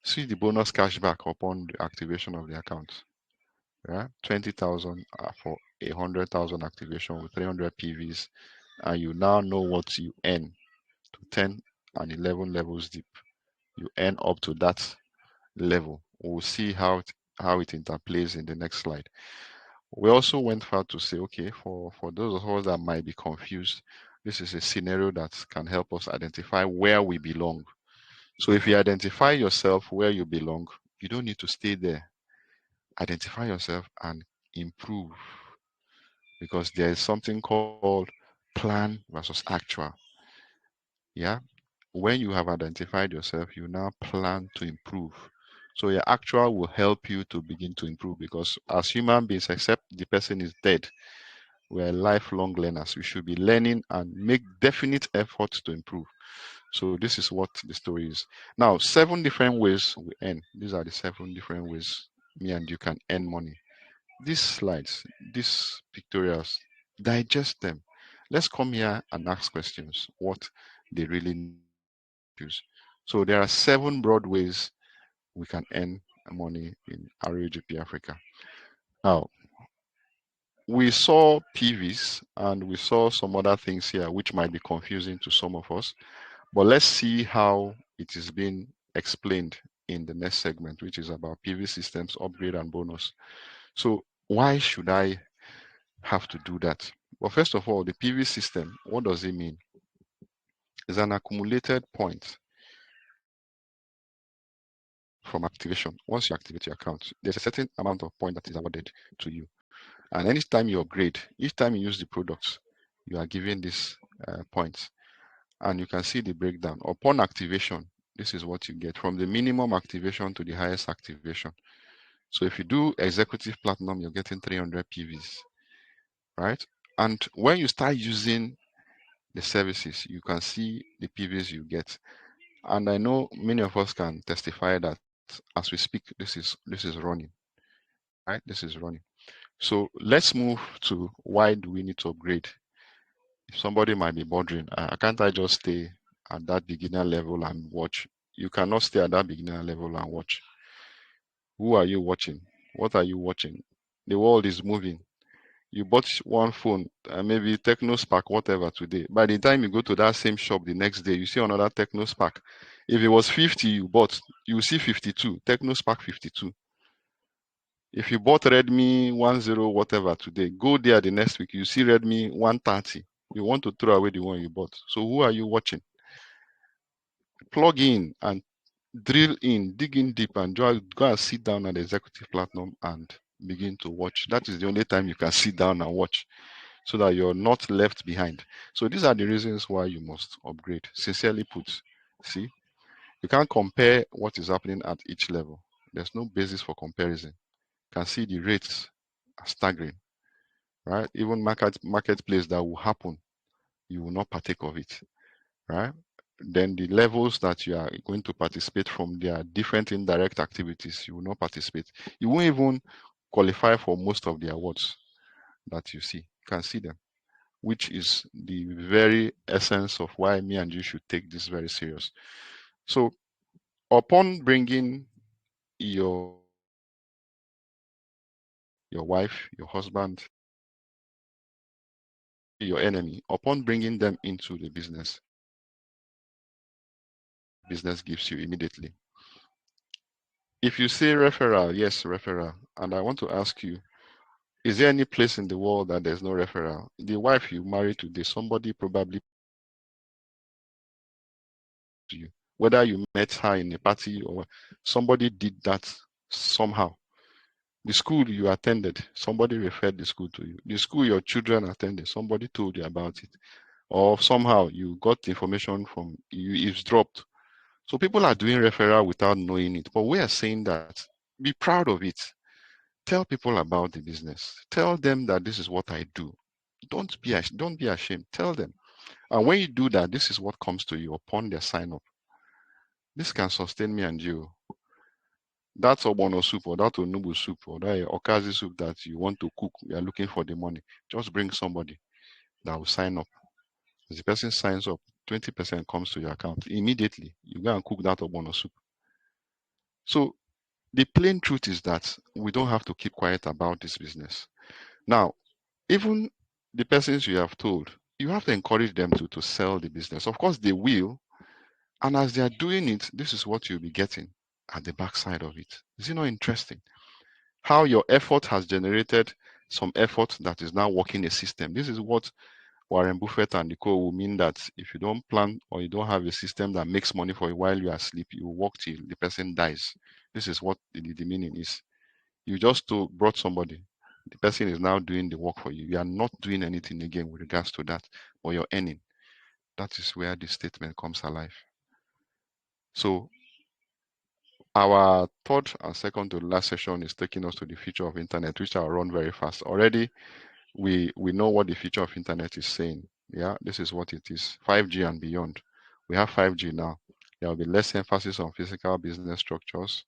[SPEAKER 1] See the bonus cashback upon the activation of the account. Yeah, 20,000 for 100,000 activation with 300 PVs, and you now know what you earn to 10 and 11 levels deep. You earn up to that level. We'll see how it interplays in the next slide. We also went far to say, okay, for those of us that might be confused, this is a scenario that can help us identify where we belong. So if you identify yourself where you belong, you don't need to stay there. Identify yourself and improve, because there is something called plan versus actual. Yeah. When you have identified yourself, you now plan to improve. So your actual will help you to begin to improve, because as human beings, except the person is dead, we are lifelong learners. We should be learning and make definite efforts to improve. So this is what the story is. Now, 7 different ways we earn. These are the 7 different ways me and you can earn money. These slides, these pictorials, digest them. Let's come here and ask questions, what they really need. So there are 7 broad ways we can earn money in Ragp Africa. Now, we saw PVs and we saw some other things here which might be confusing to some of us, but let's see how it is being explained in the next segment, which is about PV systems, upgrade and bonus. So why should I have to do that? Well, first of all, the PV system, what does it mean? It's an accumulated point from activation. Once you activate your account, there's a certain amount of point that is awarded to you. And anytime you upgrade, each time you use the products, you are given these points. And you can see the breakdown. Upon activation, this is what you get from the minimum activation to the highest activation. So if you do executive platinum, you're getting 300 PVs, right? And when you start using the services, you can see the PVs you get. And I know many of us can testify that as we speak, this is running, right? This is running. So let's move to why do we need to upgrade? If somebody might be wondering, can't I just stay at that beginner level and watch? You cannot stay at that beginner level and watch. Who are you watching? What are you watching? The world is moving. You bought one phone, maybe Techno Spark, whatever today. By the time you go to that same shop the next day, you see another Techno Spark. If it was 50 you bought, you see 52, Techno Spark 52. If you bought Redmi 10 whatever today, go there the next week, you see Redmi 130. You want to throw away the one you bought. So who are you watching? Plug in and drill in, dig in deep, and go and sit down at the executive platinum and begin to watch. That is the only time you can sit down and watch, so that you're not left behind. So these are the reasons why you must upgrade. Sincerely put, see, you can't compare what is happening at each level. There's no basis for comparison. You can see the rates are staggering, right? Even marketplace that will happen, you will not partake of it, right? Then the levels that you are going to participate from, there are different indirect activities. You will not participate. You won't even qualify for most of the awards that you see. You can see them, which is the very essence of why me and you should take this very serious. So upon bringing your wife, your husband, your enemy, upon bringing them into the business, business gives you immediately. If you say referral, yes, referral. And I want to ask you, is there any place in the world that there's no referral? The wife you marry today, somebody probably to you, whether you met her in a party or somebody did that somehow. The school you attended, somebody referred the school to you. The school your children attended, somebody told you about it. Or somehow you got information from you eavesdropped. So people are doing referral without knowing it. But we are saying that be proud of it. Tell people about the business. Tell them that this is what I do. Don't be ashamed. Tell them. And when you do that, this is what comes to you upon their sign up. This can sustain me and you. That's obono soup or that onubu soup or that okazi soup that you want to cook, you are looking for the money. Just bring somebody that will sign up. As the person signs up, 20% comes to your account. Immediately, you go and cook that obono soup. So the plain truth is that we don't have to keep quiet about this business. Now, even the persons you have told, you have to encourage them to sell the business. Of course, they will. And as they are doing it, this is what you'll be getting at the backside of it. Is it not interesting? How your effort has generated some effort that is now working a system. This is what Warren Buffett and the co will mean that if you don't plan or you don't have a system that makes money for you while you are asleep, you will work till the person dies. This is what the meaning is. You just brought somebody. The person is now doing the work for you. You are not doing anything again with regards to that, but you're earning. That is where this statement comes alive. So our third and second to the last session is taking us to the future of internet, which I'll run very fast. Already, we know what the future of internet is saying. Yeah, this is what it is. 5G and beyond. We have 5G now. There will be less emphasis on physical business structures,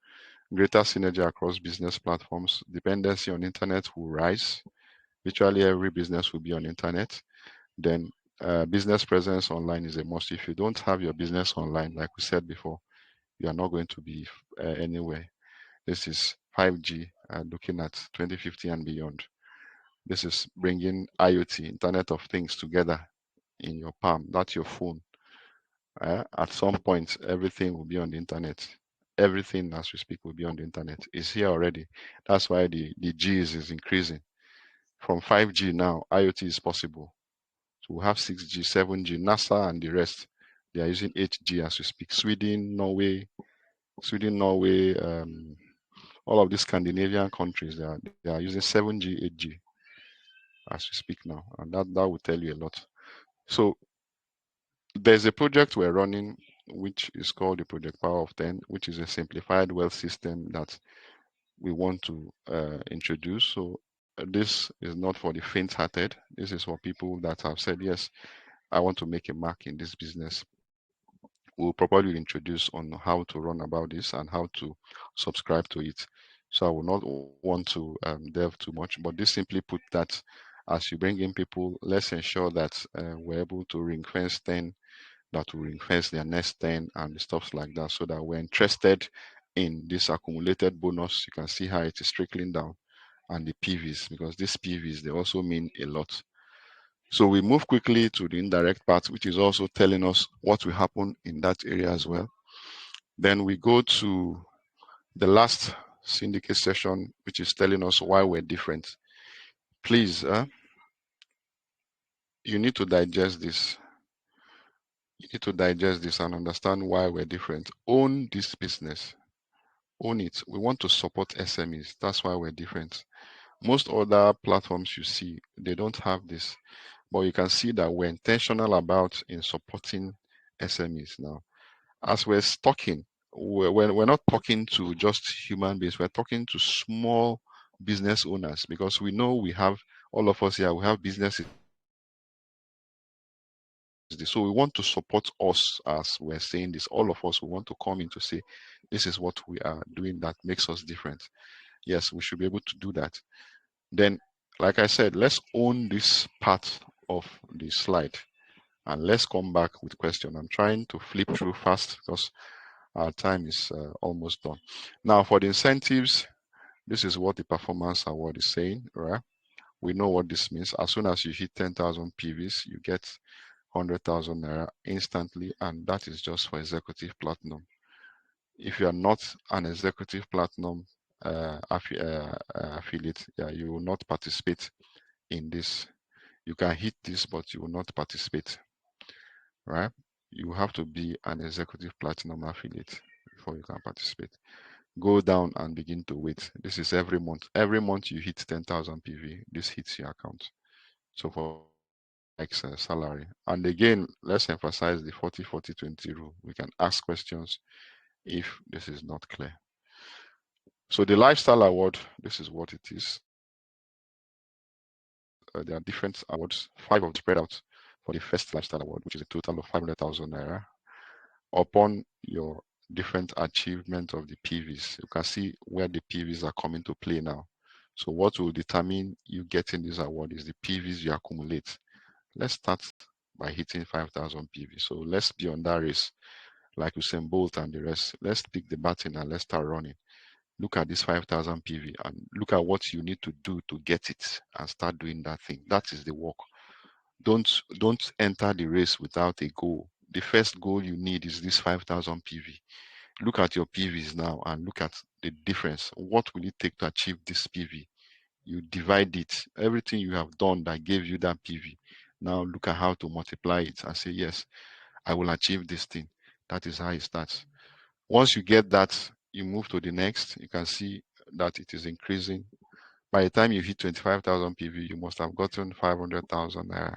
[SPEAKER 1] greater synergy across business platforms. Dependency on internet will rise. Virtually every business will be on internet. Then business presence online is a must. If you don't have your business online, like we said before, you are not going to be anywhere. This is 5G, looking at 2050 and beyond. This is bringing IoT, Internet of Things, together in your palm. That's your phone. At some point, everything will be on the internet. Everything as we speak will be on the internet. It's here already. That's why the G's is increasing. From 5G now, IoT is possible. So we have 6G, 7G, NASA and the rest. They are using 8G as we speak. Sweden, Norway, all of these Scandinavian countries, they are using 7G, 8G as we speak now. And that will tell you a lot. So there's a project we're running, which is called the Project Power of 10, which is a simplified wealth system that we want to introduce. So this is not for the faint-hearted. This is for people that have said, yes, I want to make a mark in this business. We'll probably introduce on how to run about this and how to subscribe to it. So I will not want to delve too much, but this simply put that as you bring in people, let's ensure that we're able to ring fence 10, that will ring fence their next 10 and stuff like that, so that we're interested in this accumulated bonus. You can see how it is trickling down, and the PVs, because these PVs, they also mean a lot. So we move quickly to the indirect part, which is also telling us what will happen in that area as well. Then we go to the last syndicate session, which is telling us why we're different. Please, you need to digest this. You need to digest this and understand why we're different. Own this business. Own it. We want to support SMEs. That's why we're different. Most other platforms you see, they don't have this. But you can see that we're intentional about in supporting SMEs now. As we're talking, we're not talking to just human beings. We're talking to small business owners, because we know we have, all of us here, we have businesses. So we want to support us as we're saying this. All of us, we want to come in to say, this is what we are doing that makes us different. Yes, we should be able to do that. Then, like I said, let's own this part of the slide and let's come back with question. I'm trying to flip through fast because our time is almost done. Now, for the incentives, this is what the performance award is saying, right? We know what this means. As soon as you hit 10,000 PVs, you get 100,000 naira instantly, and that is just for executive platinum. If you are not an executive platinum affiliate, yeah, you will not participate in this. You can hit this, but you will not participate, right? You have to be an executive platinum affiliate before you can participate. Go down and begin to wait. This is every month. Every month you hit 10,000 PV, this hits your account. So for next salary. And again, let's emphasize the 40-40-20 rule. We can ask questions if this is not clear. So the lifestyle award, this is what it is. There are different awards, 5 of them spread out for the first lifestyle award, which is a total of 500,000 naira. Upon your different achievement of the PVs, you can see where the PVs are coming to play now. So what will determine you getting this award is the PVs you accumulate. Let's start by hitting 5,000 PV. So let's be on that race, like Usain Bolt and the rest. Let's pick the baton and let's start running. Look at this 5,000 PV and look at what you need to do to get it and start doing that thing. That is the work. Don't enter the race without a goal. The first goal you need is this 5,000 PV. Look at your PVs now and look at the difference. What will it take to achieve this PV? You divide it, everything you have done that gave you that PV. Now look at how to multiply it and say, yes, I will achieve this thing. That is how it starts. Once you get that, you move to the next. You can see that it is increasing. By the time you hit 25,000 PV, you must have gotten 500,000 naira.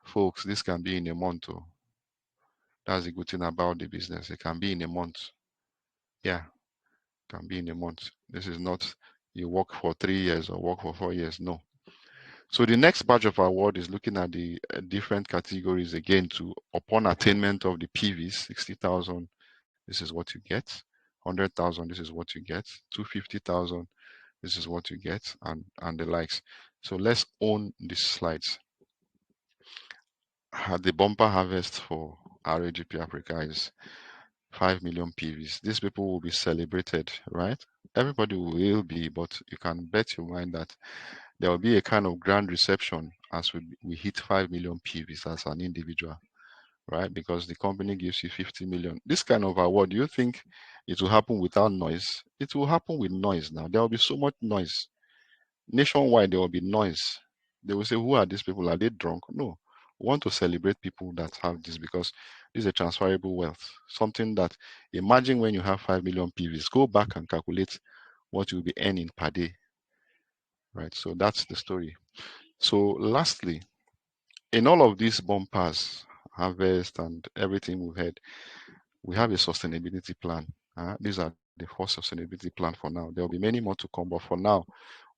[SPEAKER 1] Folks, this can be in a month. Oh. That's the good thing about the business. It can be in a month. Yeah, it can be in a month. This is not you work for 3 years or work for 4 years. No. So the next batch of award is looking at the different categories again to upon attainment of the PVs, 60,000, this is what you get. 100,000, this is what you get. 250,000, this is what you get, and the likes. So let's own these slides. The bumper harvest for Ragp Africa is 5 million PVs. These people will be celebrated, right? Everybody will be, but you can bet your mind that there will be a kind of grand reception as we hit 5 million PVs as an individual, right? Because the company gives you 50 million. This kind of award, do you think it will happen without noise? It will happen with noise now. There will be so much noise. Nationwide, there will be noise. They will say, who are these people? Are they drunk? No. We want to celebrate people that have this because this is a transferable wealth. Something that, imagine when you have 5 million PVs, go back and calculate what you'll be earning per day, right? So that's the story. So lastly, in all of these bumpers, harvest and everything we've had, we have a sustainability plan. These are the first sustainability plan for now. There will be many more to come, but for now,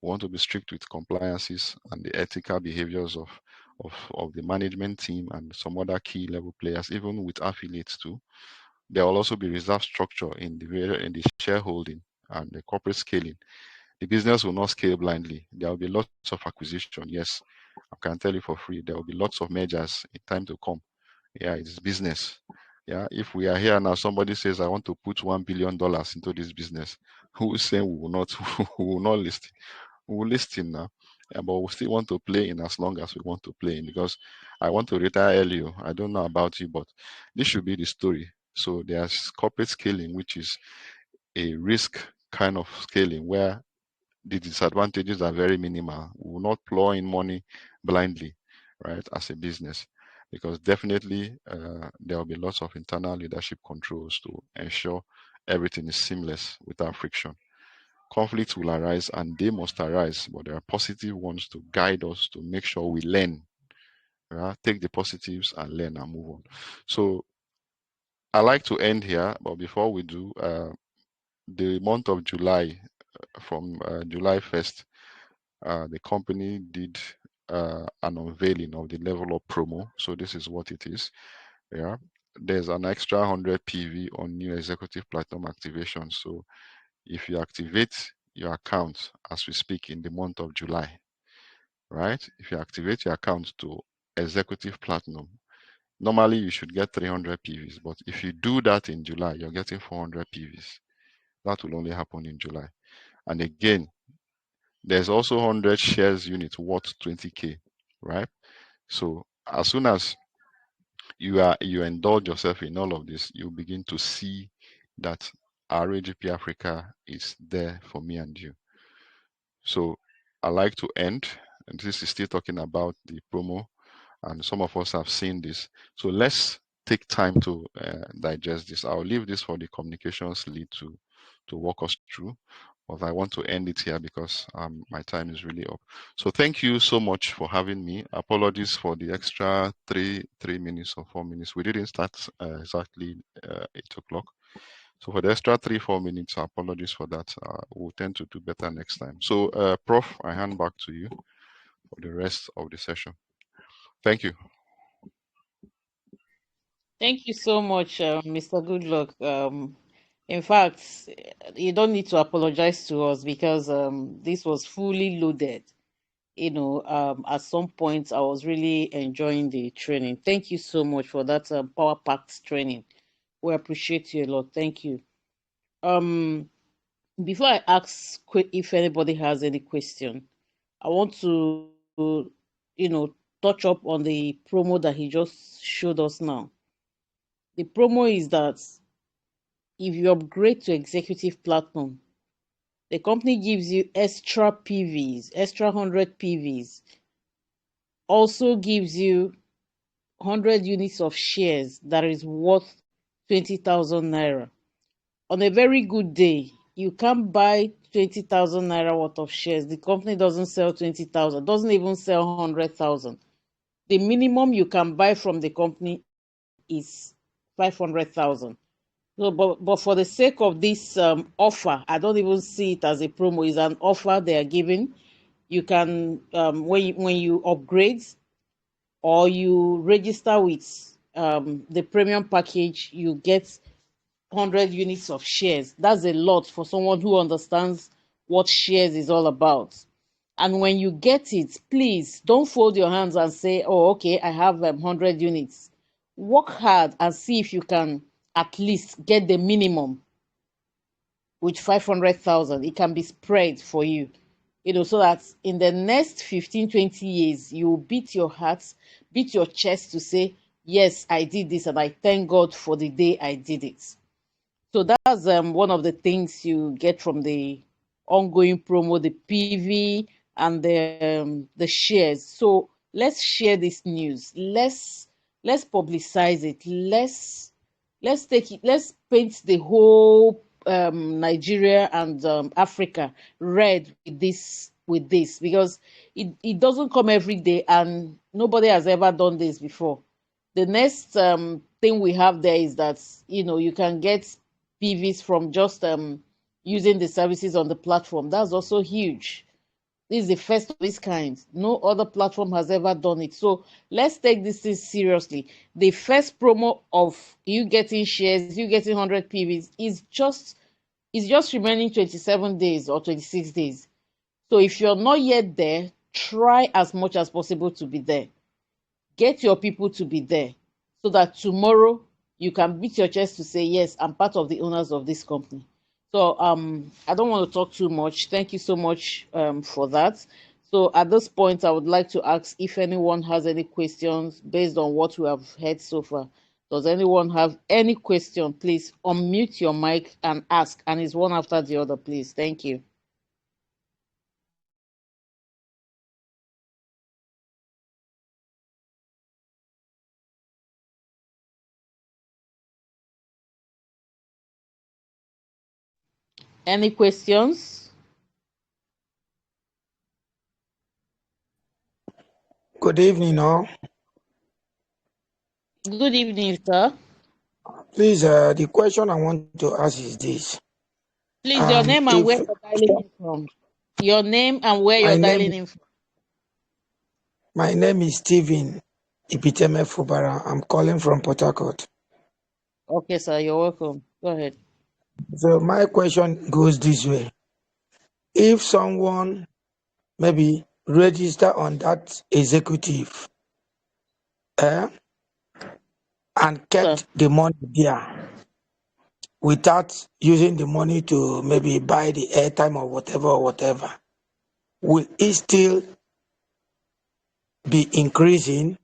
[SPEAKER 1] we want to be strict with compliances and the ethical behaviors of the management team and some other key level players, even with affiliates too. There will also be reserve structure in the shareholding and the corporate scaling. The business will not scale blindly. There will be lots of acquisition. Yes, I can tell you for free. There will be lots of mergers in time to come. Yeah, it's business. Yeah, if we are here now, somebody says, I want to put $1 billion into this business. Who is saying we will not, we will not list? We will list in now. Yeah, but we still want to play in as long as we want to play in because I want to retire early. I don't know about you, but this should be the story. So there's corporate scaling, which is a risk kind of scaling where the disadvantages are very minimal. We will not plow in money blindly, right, as a business, because definitely there will be lots of internal leadership controls to ensure everything is seamless without friction. Conflicts will arise and they must arise, but there are positive ones to guide us to make sure we learn. Right? Take the positives and learn and move on. So I like to end here, but before we do, the month of July, from July 1st, the company did an unveiling of the level up promo. So this is what it is. Yeah, there's an extra 100 PV on new executive platinum activation. So if you activate your account as we speak in the month of July, right? If you activate your account to executive platinum, normally you should get 300 PVs, but if you do that in July, you're getting 400 PVs. That will only happen in July. And again, there's also 100 shares unit worth 20K, right? So as soon as you indulge yourself in all of this, you begin to see that our Ragp Africa is there for me and you. So I like to end, and this is still talking about the promo, and some of us have seen this. So let's take time to digest this. I'll leave this for the communications lead to walk us through, but I want to end it here because my time is really up. So thank you so much for having me. Apologies for the extra 3 minutes or 4 minutes. We didn't start exactly 8 o'clock. So for the extra 3-4 minutes, apologies for that. We'll tend to do better next time. So Prof, I hand back to you for the rest of the session. Thank you.
[SPEAKER 2] Thank you so much, Mr. Goodluck. In fact, you don't need to apologize to us because this was fully loaded. At some point, I was really enjoying the training. Thank you so much for that power packed training. We appreciate you a lot. Thank you. Um, Before I ask if anybody has any question, I want to, touch up on the promo that he just showed us now. The promo is that if you upgrade to executive platinum, the company gives you extra PVs, extra 100 PVs, also gives you 100 units of shares that is worth 20,000 naira. On a very good day, you can't buy 20,000 naira worth of shares. The company doesn't sell 20,000, doesn't even sell 100,000. The minimum you can buy from the company is 500,000. So, but for the sake of this offer, I don't even see it as a promo. It's an offer they are giving. You can when you upgrade or you register with the premium package, you get 100 units of shares. That's a lot for someone who understands what shares is all about. And when you get it, please don't fold your hands and say, oh, okay, I have 100 units. Work hard and see if you can at least get the minimum with 500,000. It can be spread for you, so that in the next 15, 20 years, you will beat your heart, beat your chest to say, yes, I did this and I thank God for the day I did it. So that's one of the things you get from the ongoing promo, the PV and the shares. So let's share this news. Let's publicize it. Let's take it. Let's paint the whole Nigeria and Africa red with this because it doesn't come every day and nobody has ever done this before. The next thing we have there is that you can get PVs from just using the services on the platform. That's also huge. This is the first of its kind. No other platform has ever done it. So let's take this thing seriously. The first promo of you getting shares, you getting 100 PVs is just remaining 27 days or 26 days. So if you're not yet there, try as much as possible to be there. Get your people to be there so that tomorrow you can beat your chest to say, yes, I'm part of the owners of this company. So I don't want to talk too much. Thank you so much for that. So at this point, I would like to ask if anyone has any questions based on what we have heard so far. Does anyone have any question? Please unmute your mic and ask. And it's one after the other, please. Thank you. Any questions?
[SPEAKER 3] Good evening, all.
[SPEAKER 2] Good evening, sir.
[SPEAKER 3] Please, the question I want to ask is this.
[SPEAKER 2] Please, your name and where
[SPEAKER 3] If
[SPEAKER 2] you're dialing in from. Your name and where
[SPEAKER 3] my
[SPEAKER 2] you're
[SPEAKER 3] name
[SPEAKER 2] dialing in from.
[SPEAKER 3] my name is Stephen Ipiteme Fubara. I'm calling from Port Harcourt.
[SPEAKER 2] Okay, sir, you're welcome. Go ahead.
[SPEAKER 3] So my question goes this way. If someone maybe register on that executive eh, and
[SPEAKER 2] Sir.
[SPEAKER 3] kept the money there without using the money to maybe buy the airtime or whatever, will it still be increasing?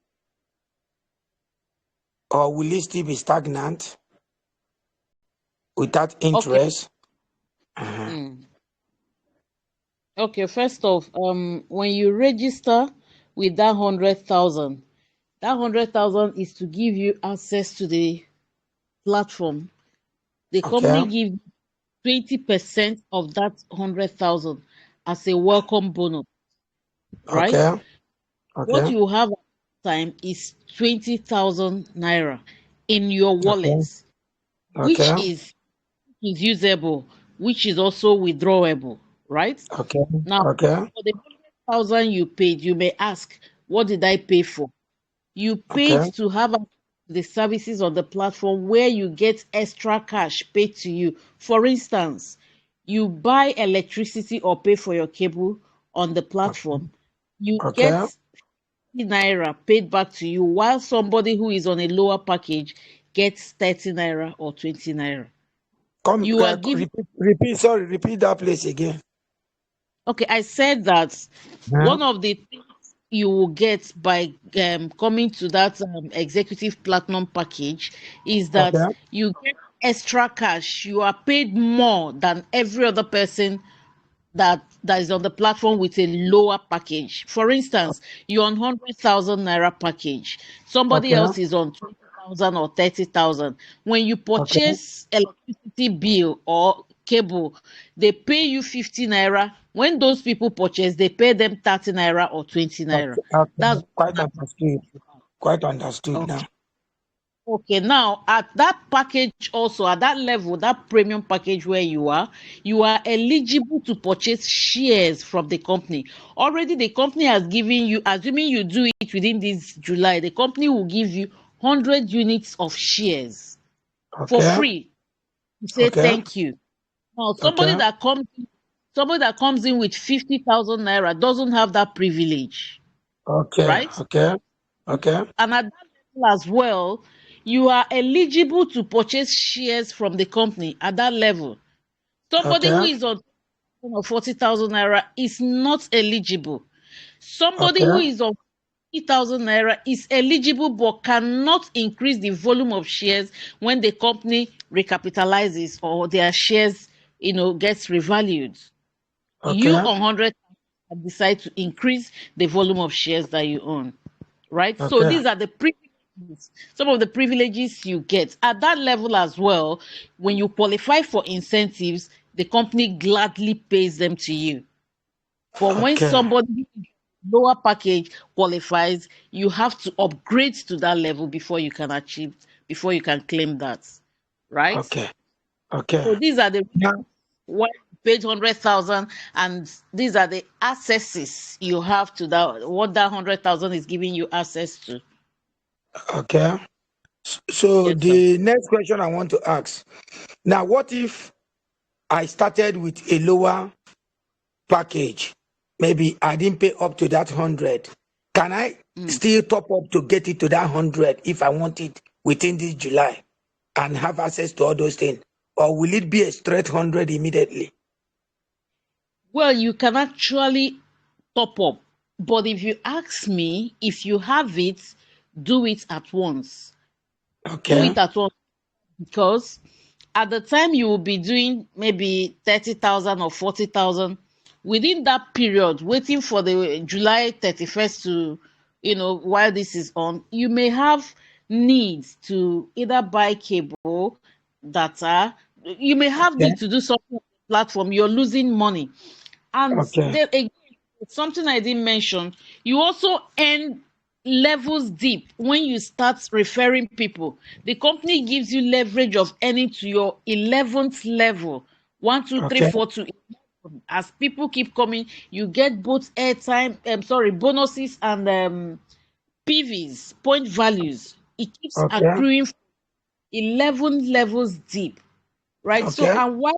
[SPEAKER 3] or will it still be stagnant without
[SPEAKER 2] Okay.
[SPEAKER 3] interest? Uh-huh.
[SPEAKER 2] Mm. Okay, first off, when you register with that 100,000, that 100,000 is to give you access to the platform. The
[SPEAKER 3] Okay.
[SPEAKER 2] company gives 20% of that 100,000 as a welcome bonus, right?
[SPEAKER 3] Okay.
[SPEAKER 2] What
[SPEAKER 3] Okay.
[SPEAKER 2] you have at the time is 20,000 naira in your
[SPEAKER 3] Okay.
[SPEAKER 2] wallet, which
[SPEAKER 3] Okay.
[SPEAKER 2] is usable, which is also withdrawable, right?
[SPEAKER 3] Okay.
[SPEAKER 2] Now,
[SPEAKER 3] Okay.
[SPEAKER 2] for the 100,000 you paid, you may ask, what did I pay for? You paid
[SPEAKER 3] Okay.
[SPEAKER 2] to have the services on the platform where you get extra cash paid to you. For instance, you buy electricity or pay for your cable on the platform, you get
[SPEAKER 3] Okay.
[SPEAKER 2] 50 naira paid back to you, while somebody who is on a lower package gets 30 naira or 20 naira.
[SPEAKER 3] Come,
[SPEAKER 2] You are given.
[SPEAKER 3] repeat. Sorry, repeat that place again.
[SPEAKER 2] Okay, I said that
[SPEAKER 3] Huh?
[SPEAKER 2] one of the things you will get by coming to that executive platinum package is that
[SPEAKER 3] Okay.
[SPEAKER 2] you get extra cash. You are paid more than every other person that is on the platform with a lower package. For instance, you're on 100,000 naira package. Somebody
[SPEAKER 3] Okay.
[SPEAKER 2] else is on 20,000 or 30,000. When you
[SPEAKER 3] Okay.
[SPEAKER 2] purchase electricity bill or cable, they pay you 50 naira. When those people purchase, they pay them 30 naira or 20 naira.
[SPEAKER 3] Okay. Okay.
[SPEAKER 2] That's
[SPEAKER 3] Quite understood. Quite understood
[SPEAKER 2] okay.
[SPEAKER 3] now.
[SPEAKER 2] Okay, now at that package also, at that level, that premium package where you are eligible to purchase shares from the company. Already the company has given you, assuming you do it within this July, the company will give you 100 units of shares for
[SPEAKER 3] Okay.
[SPEAKER 2] free to say
[SPEAKER 3] Okay.
[SPEAKER 2] thank you. Now,
[SPEAKER 3] Okay.
[SPEAKER 2] somebody that comes in with 50,000 naira doesn't have that privilege,
[SPEAKER 3] Okay.
[SPEAKER 2] right?
[SPEAKER 3] Okay. Okay.
[SPEAKER 2] And at that level as well, you are eligible to purchase shares from the company at that level. Somebody who
[SPEAKER 3] Okay.
[SPEAKER 2] is on 40,000 naira is not eligible. Somebody
[SPEAKER 3] Okay.
[SPEAKER 2] who is on 50,000 naira is eligible but cannot increase the volume of shares when the company recapitalizes or their shares, gets revalued. You
[SPEAKER 3] Okay.
[SPEAKER 2] on 100 decide to increase the volume of shares that you own, right? So
[SPEAKER 3] Okay.
[SPEAKER 2] these are the privileges, some of the privileges you get at that level as well. When you qualify for incentives, the company gladly pays them to you. But when
[SPEAKER 3] Okay.
[SPEAKER 2] somebody lower package qualifies, you have to upgrade to that level before you can claim that, right?
[SPEAKER 3] Okay. Okay.
[SPEAKER 2] So these are the
[SPEAKER 3] Now,
[SPEAKER 2] why you paid 100,000, and these are the accesses you have to what that 100,000 is giving you access to.
[SPEAKER 3] okay. So
[SPEAKER 2] Yes, sir.
[SPEAKER 3] the next question I want to ask now, what if I started with a lower package? Maybe I didn't pay up to that 100. Can I
[SPEAKER 2] Mm.
[SPEAKER 3] still top up to get it to that 100 if I want it within this July and have access to all those things? Or will it be a straight 100 immediately?
[SPEAKER 2] Well, you can actually top up, but if you ask me, if you have it, do it at once. Do
[SPEAKER 3] Okay.
[SPEAKER 2] it at once, because at the time you will be doing maybe 30,000 or 40,000, within that period, waiting for the July 31st to, while this is on, you may have needs to either buy cable, data, you may have
[SPEAKER 3] Okay.
[SPEAKER 2] need to do something on the platform, you're losing money. And
[SPEAKER 3] Okay.
[SPEAKER 2] then again, something I didn't mention, you also earn levels deep when you start referring people. The company gives you leverage of earning to your 11th level. One, two, three,
[SPEAKER 3] Okay.
[SPEAKER 2] four to 11. As people keep coming, you get both airtime, bonuses and PVs, point values. It keeps
[SPEAKER 3] Okay.
[SPEAKER 2] accruing 11 levels deep, right? So,
[SPEAKER 3] Okay.
[SPEAKER 2] and why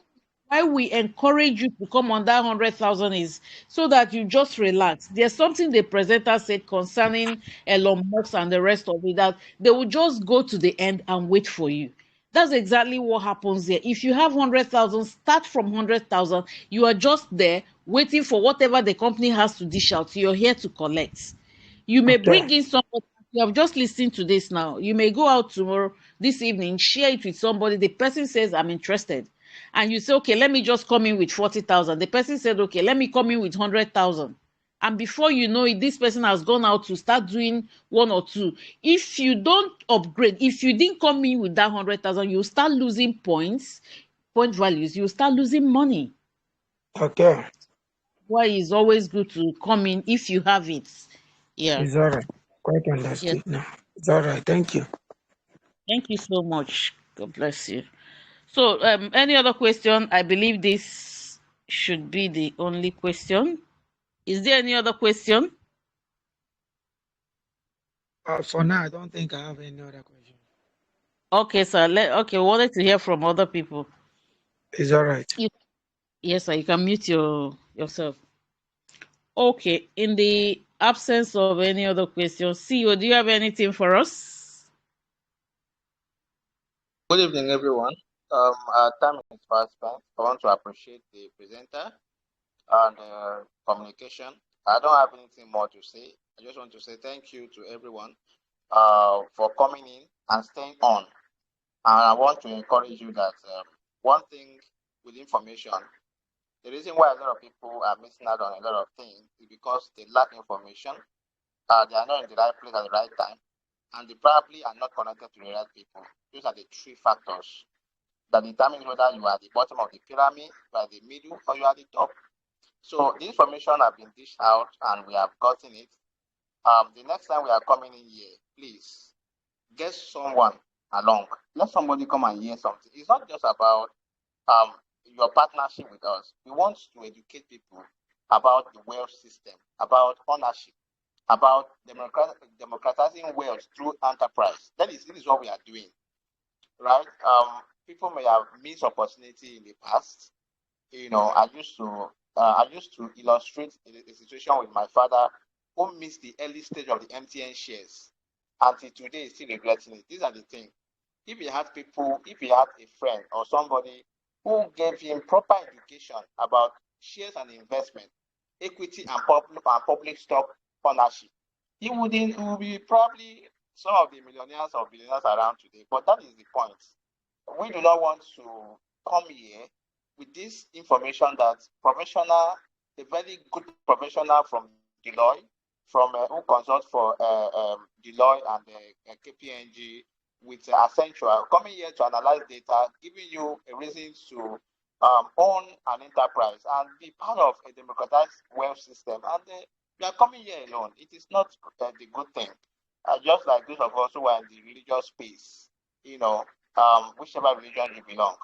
[SPEAKER 2] we encourage you to come on that 100,000 is so that you just relax. There's something the presenter said concerning Elon Musk and the rest of it, that they will just go to the end and wait for you. That's exactly what happens there. If you have 100,000, start from 100,000. You are just there waiting for whatever the company has to dish out. You're here to collect. You may
[SPEAKER 3] Okay.
[SPEAKER 2] bring in somebody You have just listened to this now. You may go out tomorrow, this evening, share it with somebody. The person says, I'm interested. And you say, okay, let me just come in with 40,000. The person said, okay, let me come in with 100,000. And before you know it, this person has gone out to start doing one or two. If you don't upgrade, if you didn't come in with that 100,000, you start losing points, point values. You start losing money.
[SPEAKER 3] Okay.
[SPEAKER 2] Why it's always good to come in if you have it. Yeah.
[SPEAKER 3] It's all right. Quite
[SPEAKER 2] Yes.
[SPEAKER 3] understood now. It's all right. Thank you.
[SPEAKER 2] Thank you so much. God bless you. So, any other question? I believe this should be the only question. Is there any other question?
[SPEAKER 3] For now, I don't think I have any other question.
[SPEAKER 2] Okay, sir. Okay, we wanted to hear from other people.
[SPEAKER 3] It's all right.
[SPEAKER 2] Yes, sir. You can mute yourself. Okay. In the absence of any other questions, CEO, do you have anything for us?
[SPEAKER 4] Good evening, everyone. Our time is fast spent. I want to appreciate the presenter and communication. I don't have anything more to say. I just want to say thank you to everyone for coming in and staying on. And I want to encourage you that one thing with information, the reason why a lot of people are missing out on a lot of things is because they lack information. They are not in the right place at the right time, and they probably are not connected to the right people. Those are the three factors that determines whether you are at the bottom of the pyramid, you are at the middle, or you are at the top. So the information has been dished out and we have gotten it. The next time we are coming in here, please get someone along. Let somebody come and hear something. It's not just about your partnership with us. We want to educate people about the wealth system, about ownership, about democratizing wealth through enterprise. This is what we are doing, right? People may have missed opportunity in the past. I used to illustrate a situation with my father who missed the early stage of the MTN shares. Until today, he's still regretting it. These are the things. If he had a friend or somebody who gave him proper education about shares and investment, equity and public stock ownership, he would be probably some of the millionaires or billionaires around today. But that is the point. We do not want to come here with this information that a very good professional from Deloitte, who consult for Deloitte and KPMG with Accenture, coming here to analyze data, giving you a reason to own an enterprise and be part of a democratized wealth system. And we are coming here alone. It is not the good thing. Just like those of us who are in the religious space, whichever religion you belong,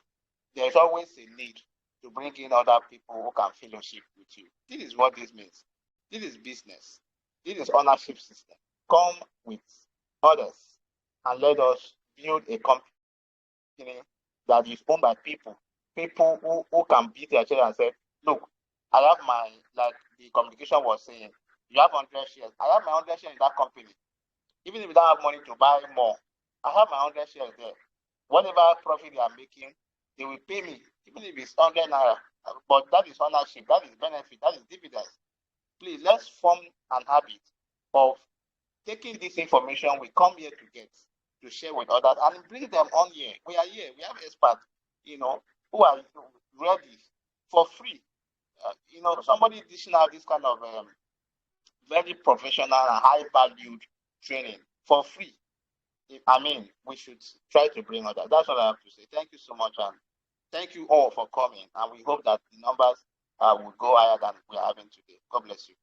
[SPEAKER 4] there's always a need to bring in other people who can fellowship with you. This is what this means. This is business. This is ownership system. Come with others and let us build a company that is owned by people who can beat their chest and say, look, I have like the communication was saying, you have 100 shares. I have my 100 shares in that company. Even if you don't have money to buy more, I have my 100 shares there. Whatever profit they are making, they will pay me, even if it's 100 naira. But that is ownership, that is benefit, that is dividends. Please, let's form an habit of taking this information we come here to share with others and bring them on here. We are here. We have experts, who are ready for free. Somebody dishing out this kind of very professional and high valued training for free. We should try to bring others. That's what I have to say. Thank you so much, and thank you all for coming. And we hope that the numbers will go higher than we are having today. God bless you.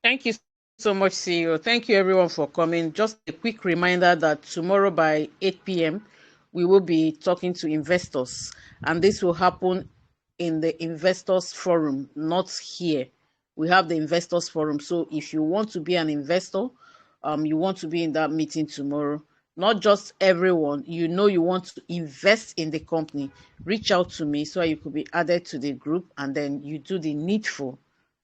[SPEAKER 2] Thank you so much, CEO. Thank you, everyone, for coming. Just a quick reminder that tomorrow by 8 p.m., we will be talking to investors, and this will happen in the investors forum, not here. We have the investors forum. So if you want to be an investor, you want to be in that meeting tomorrow, not just everyone, you want to invest in the company, reach out to me so you could be added to the group, and then you do the needful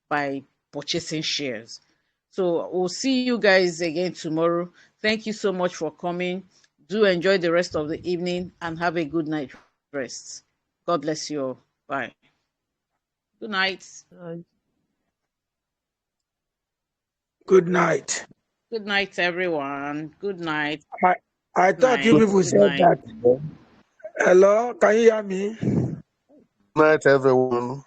[SPEAKER 2] by purchasing shares. So we'll see you guys again tomorrow. Thank you so much for coming. Do enjoy the rest of the evening and have a good night rest. God bless you all. Bye. Good night.
[SPEAKER 3] Good night.
[SPEAKER 2] Good night, everyone. Good night.
[SPEAKER 3] I thought you
[SPEAKER 2] Night.
[SPEAKER 3] people
[SPEAKER 2] Good
[SPEAKER 3] said
[SPEAKER 2] night.
[SPEAKER 3] that. Hello, can you hear me?
[SPEAKER 5] Good night, everyone.